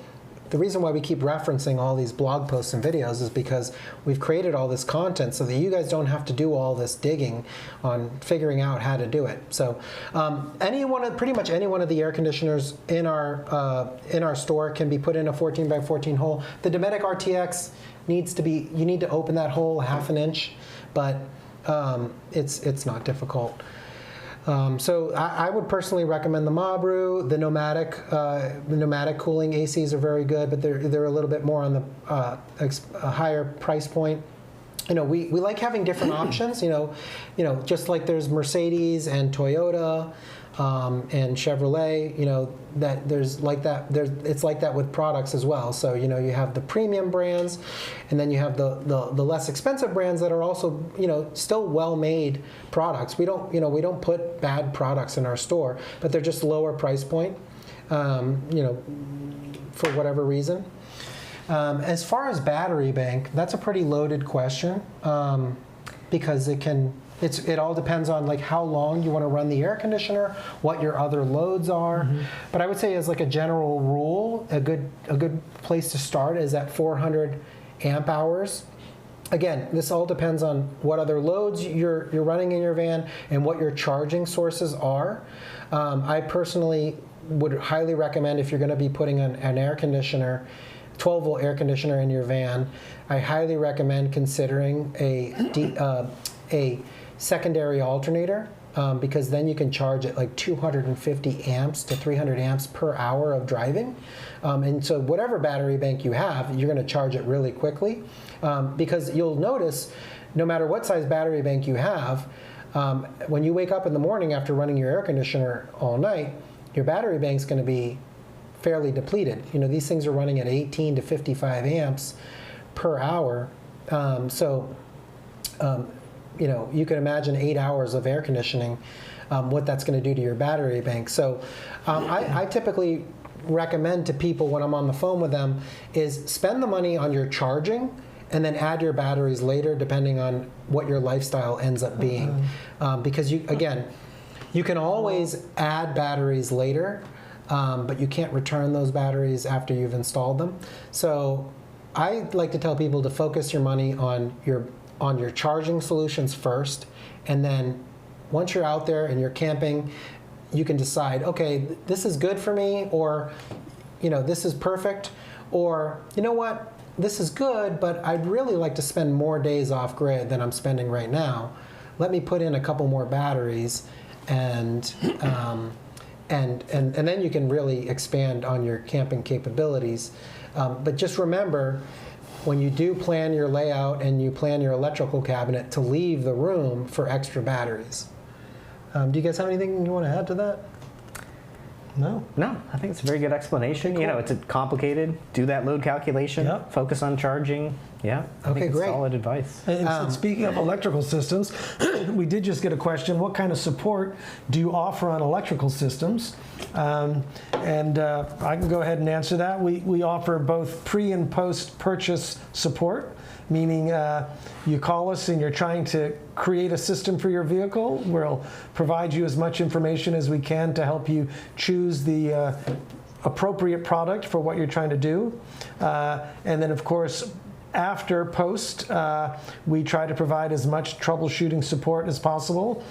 S2: the reason why we keep referencing all these blog posts and videos is because we've created all this content so that you guys don't have to do all this digging on figuring out how to do it. So pretty much any one of the air conditioners in our store can be put in a 14 by 14 hole. The Dometic RTX you need to open that hole 1/2 inch, but it's not difficult. So I would personally recommend the Mabru. The pneumatic cooling ACs are very good, but they're a little bit more on the a higher price point. You know, we like having different options. You know, just like there's Mercedes and Toyota and Chevrolet. You know, that there's like that. It's like that with products as well. So you know, you have the premium brands, and then you have the less expensive brands that are also, you know, still well-made products. We don't put bad products in our store, but they're just lower price point. You know, for whatever reason. As far as battery bank, that's a pretty loaded question, because it all depends on like how long you want to run the air conditioner, what your other loads are. Mm-hmm. But I would say as like a general rule, a good place to start is at 400 amp hours. Again, this all depends on what other loads you're running in your van and what your charging sources are. I personally would highly recommend, if you're going to be putting an air conditioner, 12-volt air conditioner in your van, I highly recommend considering a secondary alternator, because then you can charge at like 250 amps to 300 amps per hour of driving. And so whatever battery bank you have, you're going to charge it really quickly, because you'll notice no matter what size battery bank you have, when you wake up in the morning after running your air conditioner all night, your battery bank's going to be fairly depleted. You know, these things are running at 18 to 55 amps per hour. You know, you can imagine 8 hours of air conditioning, what that's going to do to your battery bank. So I typically recommend to people when I'm on the phone with them is spend the money on your charging and then add your batteries later, depending on what your lifestyle ends up being. Because you can always add batteries later, but you can't return those batteries after you've installed them. So I like to tell people to focus your money on your charging solutions first, and then once you're out there and you're camping, you can decide, okay, this is good for me, or you know, this is perfect, or you know what, this is good, but I'd really like to spend more days off grid than I'm spending right now. Let me put in a couple more batteries, and then you can really expand on your camping capabilities. But just remember, when you do plan your layout and you plan your electrical cabinet, to leave the room for extra batteries. Do you guys have anything you want to add to that?
S1: No, I think it's a very good explanation.
S2: Okay, cool.
S1: You know, it's complicated. Do that load calculation.
S4: Yep.
S1: Focus on charging. Yeah. I think it's
S2: great.
S1: solid advice.
S4: And speaking of electrical systems, we did just get a question: what kind of support do you offer on electrical systems? I can go ahead and answer that. We offer both pre and post purchase support, meaning you call us and you're trying to create a system for your vehicle. We'll provide you as much information as we can to help you choose the appropriate product for what you're trying to do. And then, of course, after post, we try to provide as much troubleshooting support as possible.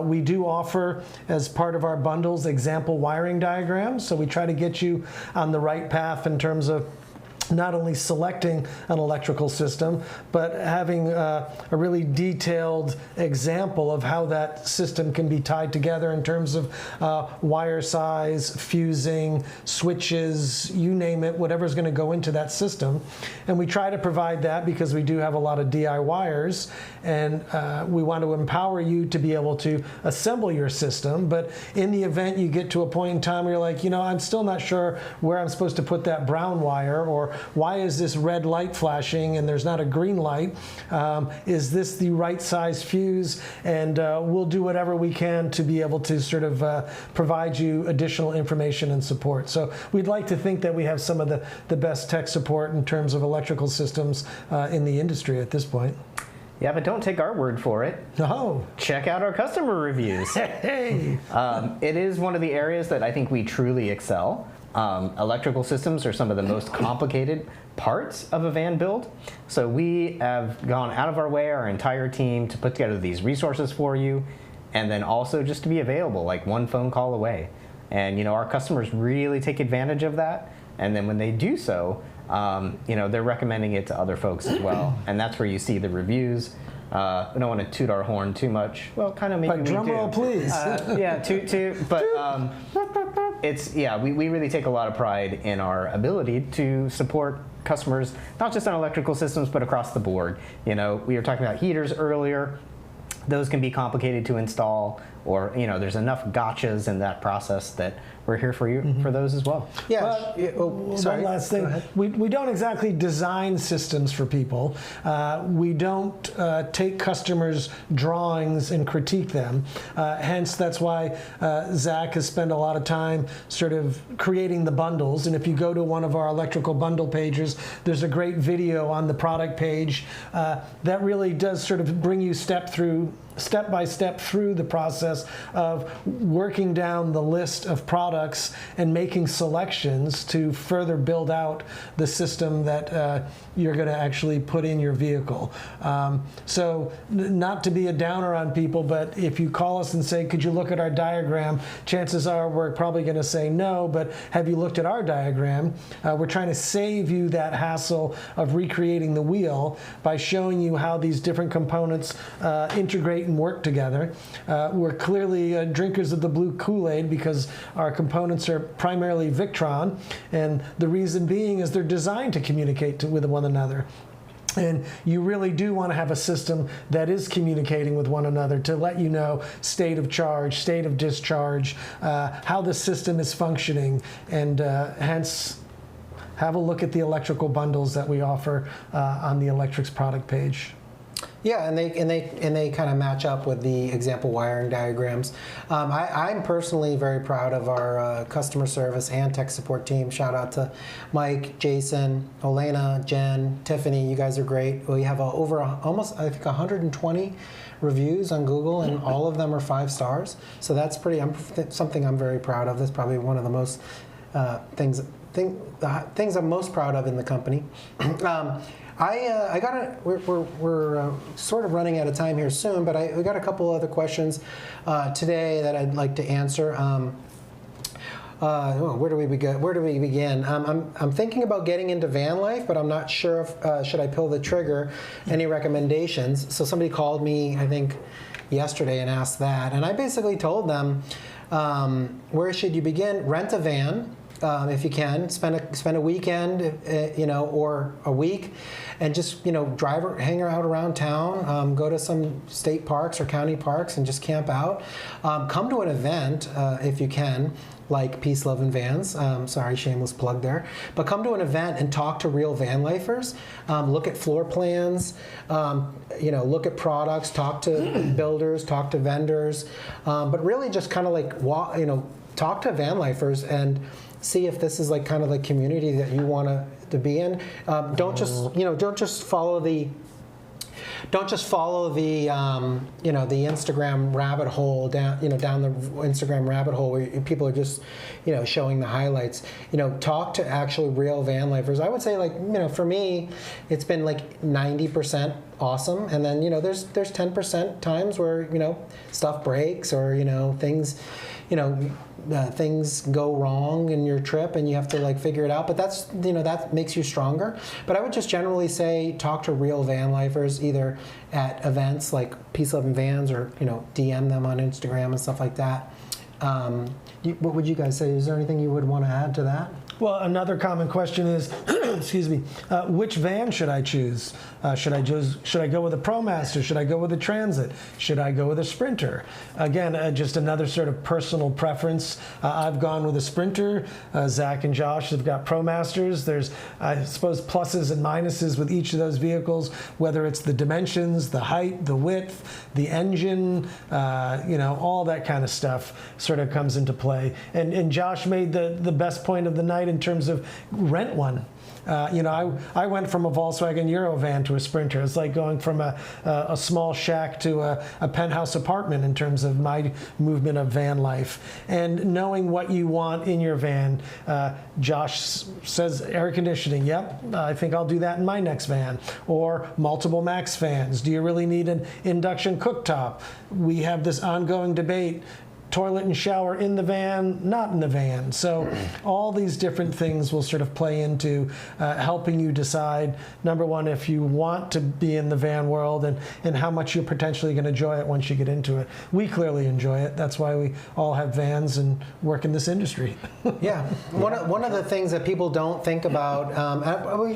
S4: We do offer, as part of our bundles, example wiring diagrams. So we try to get you on the right path in terms of not only selecting an electrical system, but having a really detailed example of how that system can be tied together in terms of wire size, fusing, switches, you name it, whatever's going to go into that system. And we try to provide that because we do have a lot of DIYers, and we want to empower you to be able to assemble your system. But in the event you get to a point in time where you're like, you know, I'm still not sure where I'm supposed to put that brown wire, or why is this red light flashing and there's not a green light? Is this the right size fuse? And we'll do whatever we can to be able to sort of provide you additional information and support. So we'd like to think that we have some of the best tech support in terms of electrical systems in the industry at this point.
S1: Yeah, but don't take our word for it.
S4: No.
S1: Check out our customer reviews.
S4: Hey.
S1: It is one of the areas that I think we truly excel. Electrical systems are some of the most complicated parts of a van build. So we have gone out of our way, our entire team, to put together these resources for you, and then also just to be available, like one phone call away. And, you know, our customers really take advantage of that. And then when they do so, you know, they're recommending it to other folks as well. And that's where you see the reviews. We don't want to toot our horn too much. Well, kind of maybe we do.
S4: Drum roll, please.
S1: Yeah, toot. But it's, yeah, we really take a lot of pride in our ability to support customers, not just on electrical systems, but across the board. You know, we were talking about heaters earlier. Those can be complicated to install, or, you know, there's enough gotchas in that process that we're here for you for those as well.
S2: Yeah.
S4: One last thing. We don't exactly design systems for people. We don't take customers' drawings and critique them. Hence, that's why Zach has spent a lot of time sort of creating the bundles. And if you go to one of our electrical bundle pages, there's a great video on the product page that really does sort of bring you step by step through the process of working down the list of products and making selections to further build out the system that you're going to actually put in your vehicle. So not to be a downer on people, but if you call us and say, could you look at our diagram, chances are we're probably going to say no, but have you looked at our diagram? We're trying to save you that hassle of recreating the wheel by showing you how these different components integrate and work together. We're clearly drinkers of the blue Kool-Aid because our components are primarily Victron, and the reason being is they're designed to communicate with one another. And you really do want to have a system that is communicating with one another to let you know state of charge, state of discharge, how the system is functioning, and hence have a look at the electrical bundles that we offer on the Electrics product page.
S2: Yeah, and they kind of match up with the example wiring diagrams. I'm personally very proud of our customer service and tech support team. Shout out to Mike, Jason, Elena, Jen, Tiffany. You guys are great. We have over almost, I think, 120 reviews on Google, and all of them are 5 stars. So that's something I'm very proud of. That's probably one of the most things I'm most proud of in the company. We're sort of running out of time here soon, but we got a couple other questions today that I'd like to answer. Where do we begin? I'm thinking about getting into van life, but I'm not sure if should I pull the trigger. Any recommendations? So somebody called me, I think, yesterday and asked that, and I basically told them, where should you begin? Rent a van. If you can, spend a weekend, or a week, and just hang out around town. Go to some state parks or county parks and just camp out. Come to an event if you can, like PeaceLoveVans. Sorry, shameless plug there. But come to an event and talk to real van lifers. Look at floor plans. Look at products. Talk to builders. Talk to vendors. But really, just kind of like talk to van lifers and see if this is like kind of the community that you want to be in. Don't just follow the the Instagram rabbit hole down the Instagram rabbit hole where people are just showing the highlights. Talk to actual real van lifers. I would say for me, it's been like 90% awesome, and then there's 10% times where stuff breaks or things things go wrong in your trip and you have to like figure it out, but that's, that makes you stronger. But I would just generally say talk to real van lifers, either at events like PeaceLoveVans or DM them on Instagram and stuff like that. What would you guys say? Is there anything you would want to add to that?
S4: Well, another common question is, excuse me, which van should I choose? Should I go with a ProMaster? Should I go with a Transit? Should I go with a Sprinter? Again, just another sort of personal preference. I've gone with a Sprinter. Zach and Josh have got ProMasters. There's, I suppose, pluses and minuses with each of those vehicles, whether it's the dimensions, the height, the width, the engine, all that kind of stuff sort of comes into play. And Josh made the best point of the night in terms of rent one. I went from a Volkswagen Eurovan to a Sprinter. It's like going from a small shack to a penthouse apartment in terms of my movement of van life. And knowing what you want in your van, Josh says air conditioning. Yep, I think I'll do that in my next van. Or multiple max fans. Do you really need an induction cooktop? We have this ongoing debate. Toilet and shower in the van, not in the van. So all these different things will sort of play into helping you decide, number one, if you want to be in the van world and how much you're potentially going to enjoy it once you get into it. We clearly enjoy it. That's why we all have vans and work in this industry.
S2: Yeah. One of the things that people don't think about,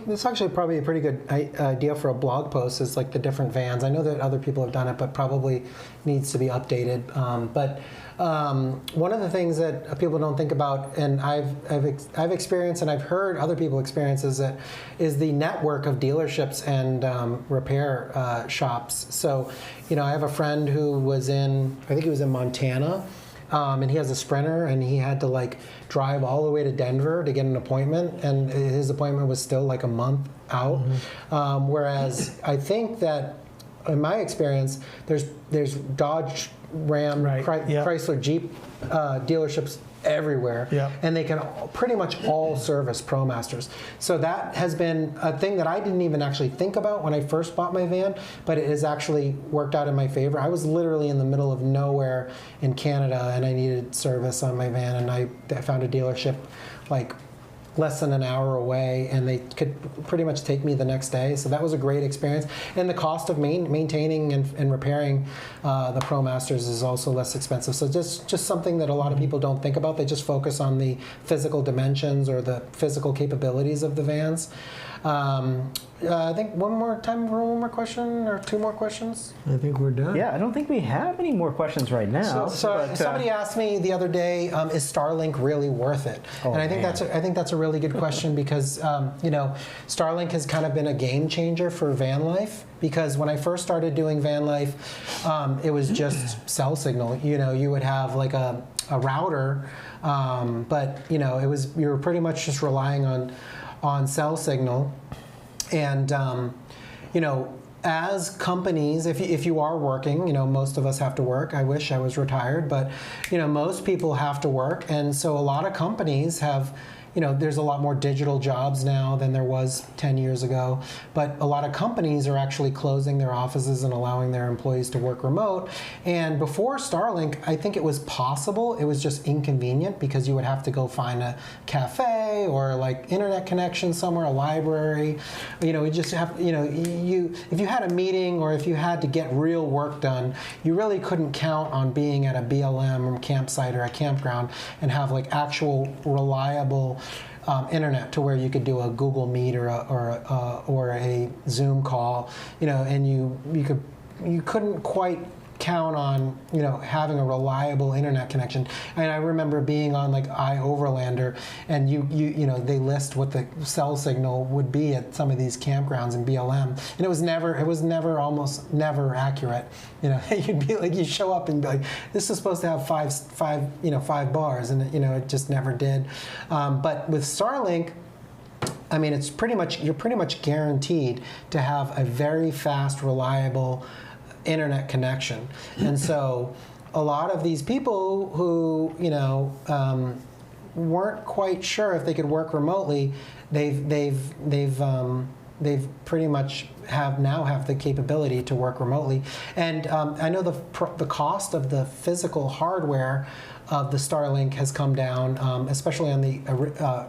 S2: it's actually probably a pretty good idea for a blog post, is like the different vans. I know that other people have done it, but probably needs to be updated. One of the things that people don't think about, and I've experienced and I've heard other people experience, is the network of dealerships and repair shops. So, I have a friend who was I think he was in Montana, and he has a Sprinter, and he had to like drive all the way to Denver to get an appointment, and his appointment was still like a month out. Mm-hmm. Whereas I think that, in my experience, there's Dodge, Ram,
S4: right.
S2: Chrysler, Jeep dealerships everywhere, and they can pretty much all service ProMasters. So that has been a thing that I didn't even actually think about when I first bought my van, but it has actually worked out in my favor. I was literally in the middle of nowhere in Canada, and I needed service on my van, and I found a dealership like less than an hour away, and they could pretty much take me the next day. So that was a great experience. And the cost of maintaining and repairing the ProMasters is also less expensive. So just something that a lot of people don't think about. They just focus on the physical dimensions or the physical capabilities of the vans. I think one more question or two more questions.
S4: I think we're done.
S1: Yeah, I don't think we have any more questions right now.
S2: So somebody asked me the other day, is Starlink really worth it?
S1: Oh,
S2: and I think that's a really good question because Starlink has kind of been a game changer for van life. Because when I first started doing van life, it was just cell signal. You would have like a router, but you were pretty much just relying on cell signal. And as companies, if you are working, most of us have to work. I wish I was retired, but most people have to work, and so a lot of companies have. There's a lot more digital jobs now than there was 10 years ago, but a lot of companies are actually closing their offices and allowing their employees to work remote. And before Starlink, I think it was possible. It was just inconvenient because you would have to go find a cafe or like internet connection somewhere, a library. You just have, if you had a meeting or if you had to get real work done, you really couldn't count on being at a BLM or campsite or a campground and have like actual reliable internet to where you could do a Google Meet or a Zoom call, and you couldn't quite count on having a reliable internet connection. And I remember being on like iOverlander, and they list what the cell signal would be at some of these campgrounds in BLM, and it was almost never accurate. You'd be like, you show up and be like, this is supposed to have five bars, and it just never did. But with Starlink, I mean, you're pretty much guaranteed to have a very fast, reliable internet connection. And so a lot of these people who weren't quite sure if they could work remotely, they've they've pretty much have the capability to work remotely. And I know the cost of the physical hardware of the Starlink has come down, especially on the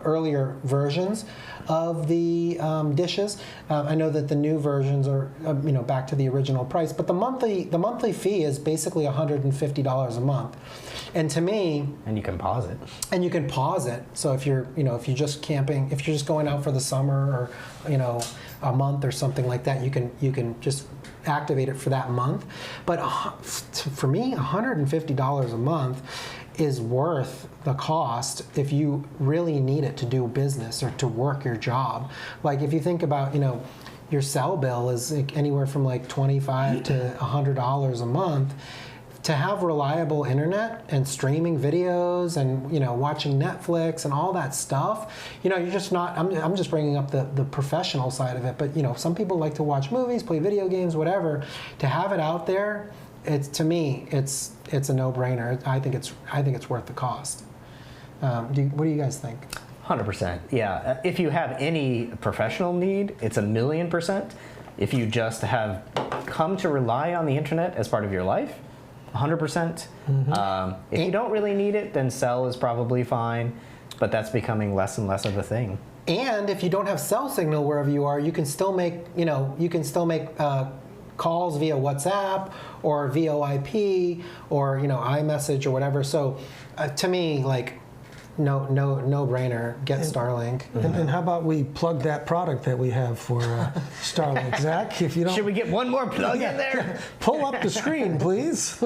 S2: earlier versions of the dishes. I know that the new versions are back to the original price, but the monthly fee is basically $150 a month. And to me,
S1: and you can pause it.
S2: And you can pause it. So if you're just camping, if you're just going out for the summer or a month or something like that, you can just activate it for that month. But for me, $150 a month is worth the cost if you really need it to do business or to work your job. Like if you think about, your cell bill is anywhere from like $25 to $100 a month. To have reliable internet and streaming videos and watching Netflix and all that stuff, you're just not. I'm just bringing up the professional side of it, but some people like to watch movies, play video games, whatever. To have it out there, to me it's a no-brainer. I think it's worth the cost. What do you guys think?
S1: 100%. Yeah. If you have any professional need, it's 1,000,000%. If you just have come to rely on the internet as part of your life, 100%. If you don't really need it, then cell is probably fine, but that's becoming less and less of a thing.
S2: And if you don't have cell signal wherever you are, you can still make calls via WhatsApp or VoIP or iMessage or whatever. So to me, like no brainer. Get Starlink.
S4: And how about we plug that product that we have for Starlink, Zach? If you don't,
S1: should we get one more plug in there?
S4: Pull up the screen, please.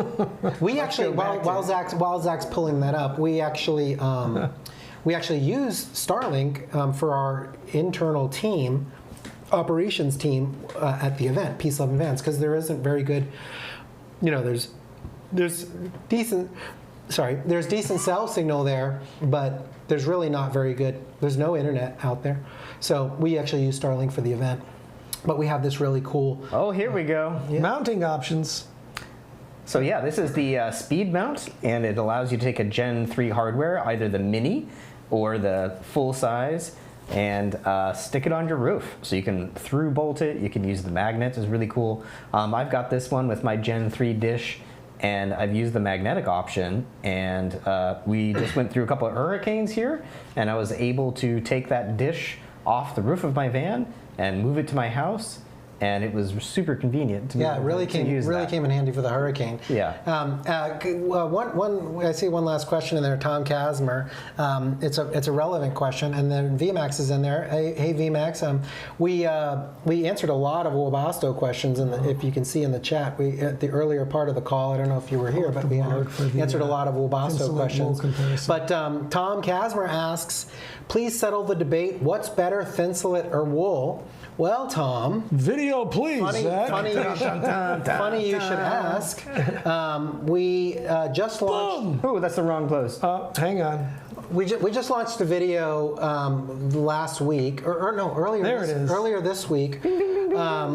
S2: We actually, while Zach's pulling that up, we actually use Starlink for our internal team, operations team at the event, PeaceLoveVans, because there isn't very good. There's decent cell signal there, but there's really not very good. There's no internet out there. So we actually use Starlink for the event. But we have this really cool...
S1: Oh, here we go.
S4: Mounting options.
S1: So yeah, this is the speed mount, and it allows you to take a Gen 3 hardware, either the mini or the full size, and stick it on your roof. So you can through bolt it, you can use the magnets, it's really cool. I've got this one with my Gen 3 dish, and I've used the magnetic option, and we just went through a couple of hurricanes here, and I was able to take that dish off the roof of my van and move it to my house, and it was super convenient to
S2: it really came in handy for the hurricane.
S1: Yeah.
S2: I see one last question in there, Tom Casmer. It's a relevant question, and then VMAX is in there. Hey VMAX. We answered a lot of Webasto questions, if you can see in the chat. We at the earlier part of the call. I don't know if you were here, but we answered a lot of Webasto questions. But Tom Casmer asks, please settle the debate. What's better, Thinsulate or wool? Well, Tom.
S4: Video, please.
S2: Funny you should ask. We just launched.
S1: Oh, that's the wrong post.
S4: Hang on.
S2: We just launched a video last week, earlier this week.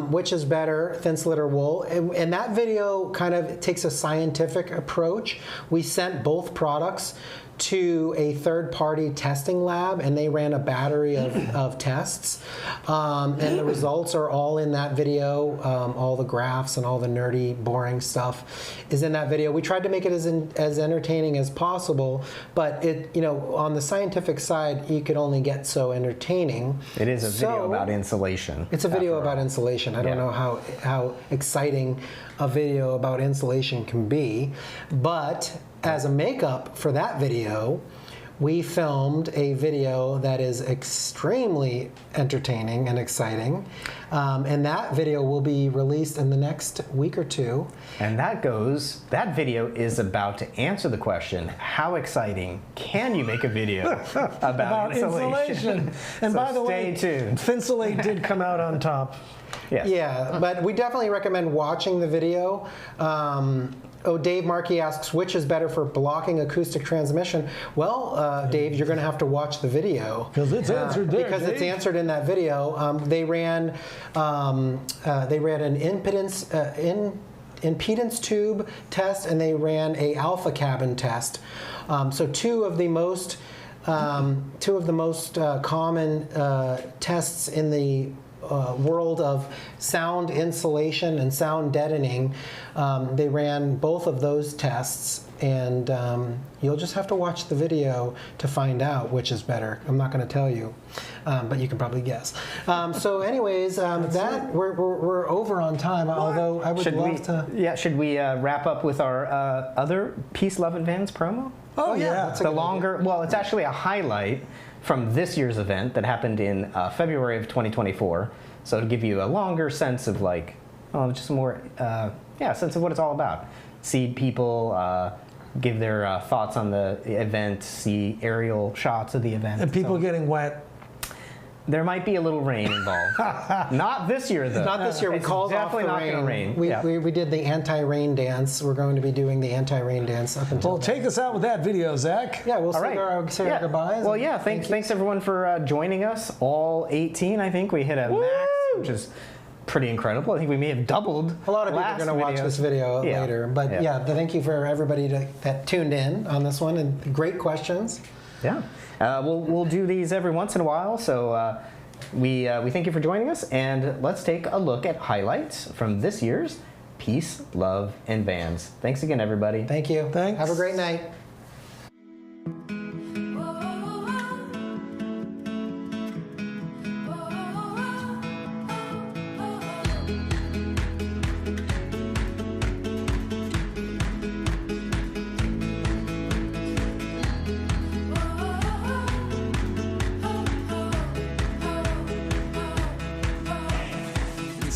S2: Which is better, Thinsulate or wool? And that video kind of takes a scientific approach. We sent both products to a third-party testing lab, and they ran a battery of tests. And the results are all in that video. All the graphs and all the nerdy, boring stuff is in that video. We tried to make it as entertaining as possible, but on the scientific side, you could only get so entertaining.
S1: It is a video about insulation.
S2: It's a video about insulation. I don't know how exciting a video about insulation can be, but as a makeup for that video, we filmed a video that is extremely entertaining and exciting, and that video will be released in the next week or two.
S1: And that video is about to answer the question, how exciting can you make a video about insulation?
S4: And
S1: so
S4: by the way,
S1: stay tuned.
S4: Thinsulate did come out on top.
S1: Yes.
S2: Yeah, but we definitely recommend watching the video. Dave Markey asks, which is better for blocking acoustic transmission? Well, Dave, you're going to have to watch the video.
S4: Because it's answered there,
S2: Because
S4: Dave.
S2: it's answered in that video. They ran an impedance tube test, and they ran a alpha cabin test. So two of the most common tests in the world of sound insulation and sound deadening. They ran both of those tests, and you'll just have to watch the video to find out which is better. I'm not going to tell you, but you can probably guess. So anyways, we're over on time, although I would love to...
S1: Yeah, should we wrap up with our other PeaceLoveVans promo?
S2: Oh yeah, that's a
S1: The
S2: good
S1: longer,
S2: idea.
S1: well, it's actually a highlight from this year's event that happened in February of 2024. So it'll give you a longer sense of like, just more, sense of what it's all about. See people give their thoughts on the event, see aerial shots of the event.
S4: And people getting wet.
S1: There might be a little rain involved. Not this year, though.
S2: Not this year. We
S1: It's
S2: called off the
S1: definitely not
S2: rain.
S1: going to rain.
S2: We,
S1: Yeah.
S2: we did the anti-rain dance. We're going to be doing the anti-rain dance up until.
S4: Well, take us out with that video, Zach.
S2: Yeah, we'll
S1: All right.
S2: say our goodbyes.
S1: Well,
S2: and
S1: yeah. Thanks everyone for joining us. All 18, I think we hit a max, which is pretty incredible. I think we may have doubled.
S2: A lot of people are
S1: last
S2: going to watch
S1: videos.
S2: this video
S1: Yeah.
S2: later. But yeah, thank you for everybody that tuned in on this one, and great questions.
S1: Yeah. We'll do these every once in a while. So we thank you for joining us, and let's take a look at highlights from this year's Peace, Love, and Vans. Thanks again, everybody.
S2: Thank you.
S4: Thanks.
S2: Have a great night.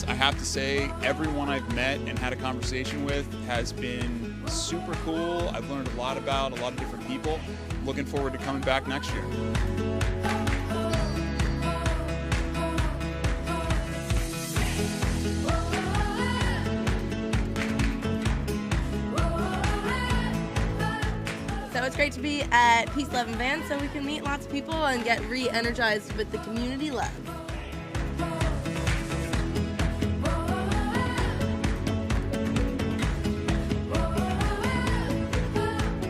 S5: I have to say, everyone I've met and had a conversation with has been super cool. I've learned a lot about a lot of different people. Looking forward to coming back next year.
S6: So it's great to be at PeaceLoveVans so we can meet lots of people and get re-energized with the community love.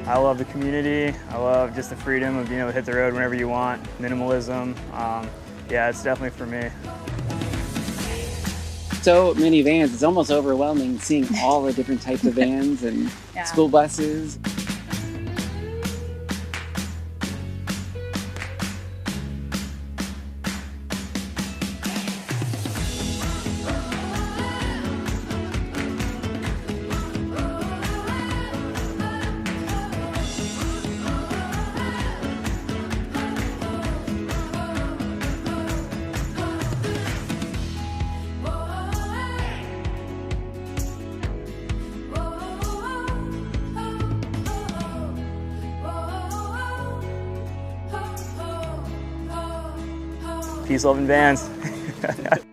S7: I love the community. I love just the freedom of being able to hit the road whenever you want, minimalism. Yeah, it's definitely for me.
S8: So many vans, it's almost overwhelming seeing all the different types of vans and school buses.
S7: Peace, love, and Vans.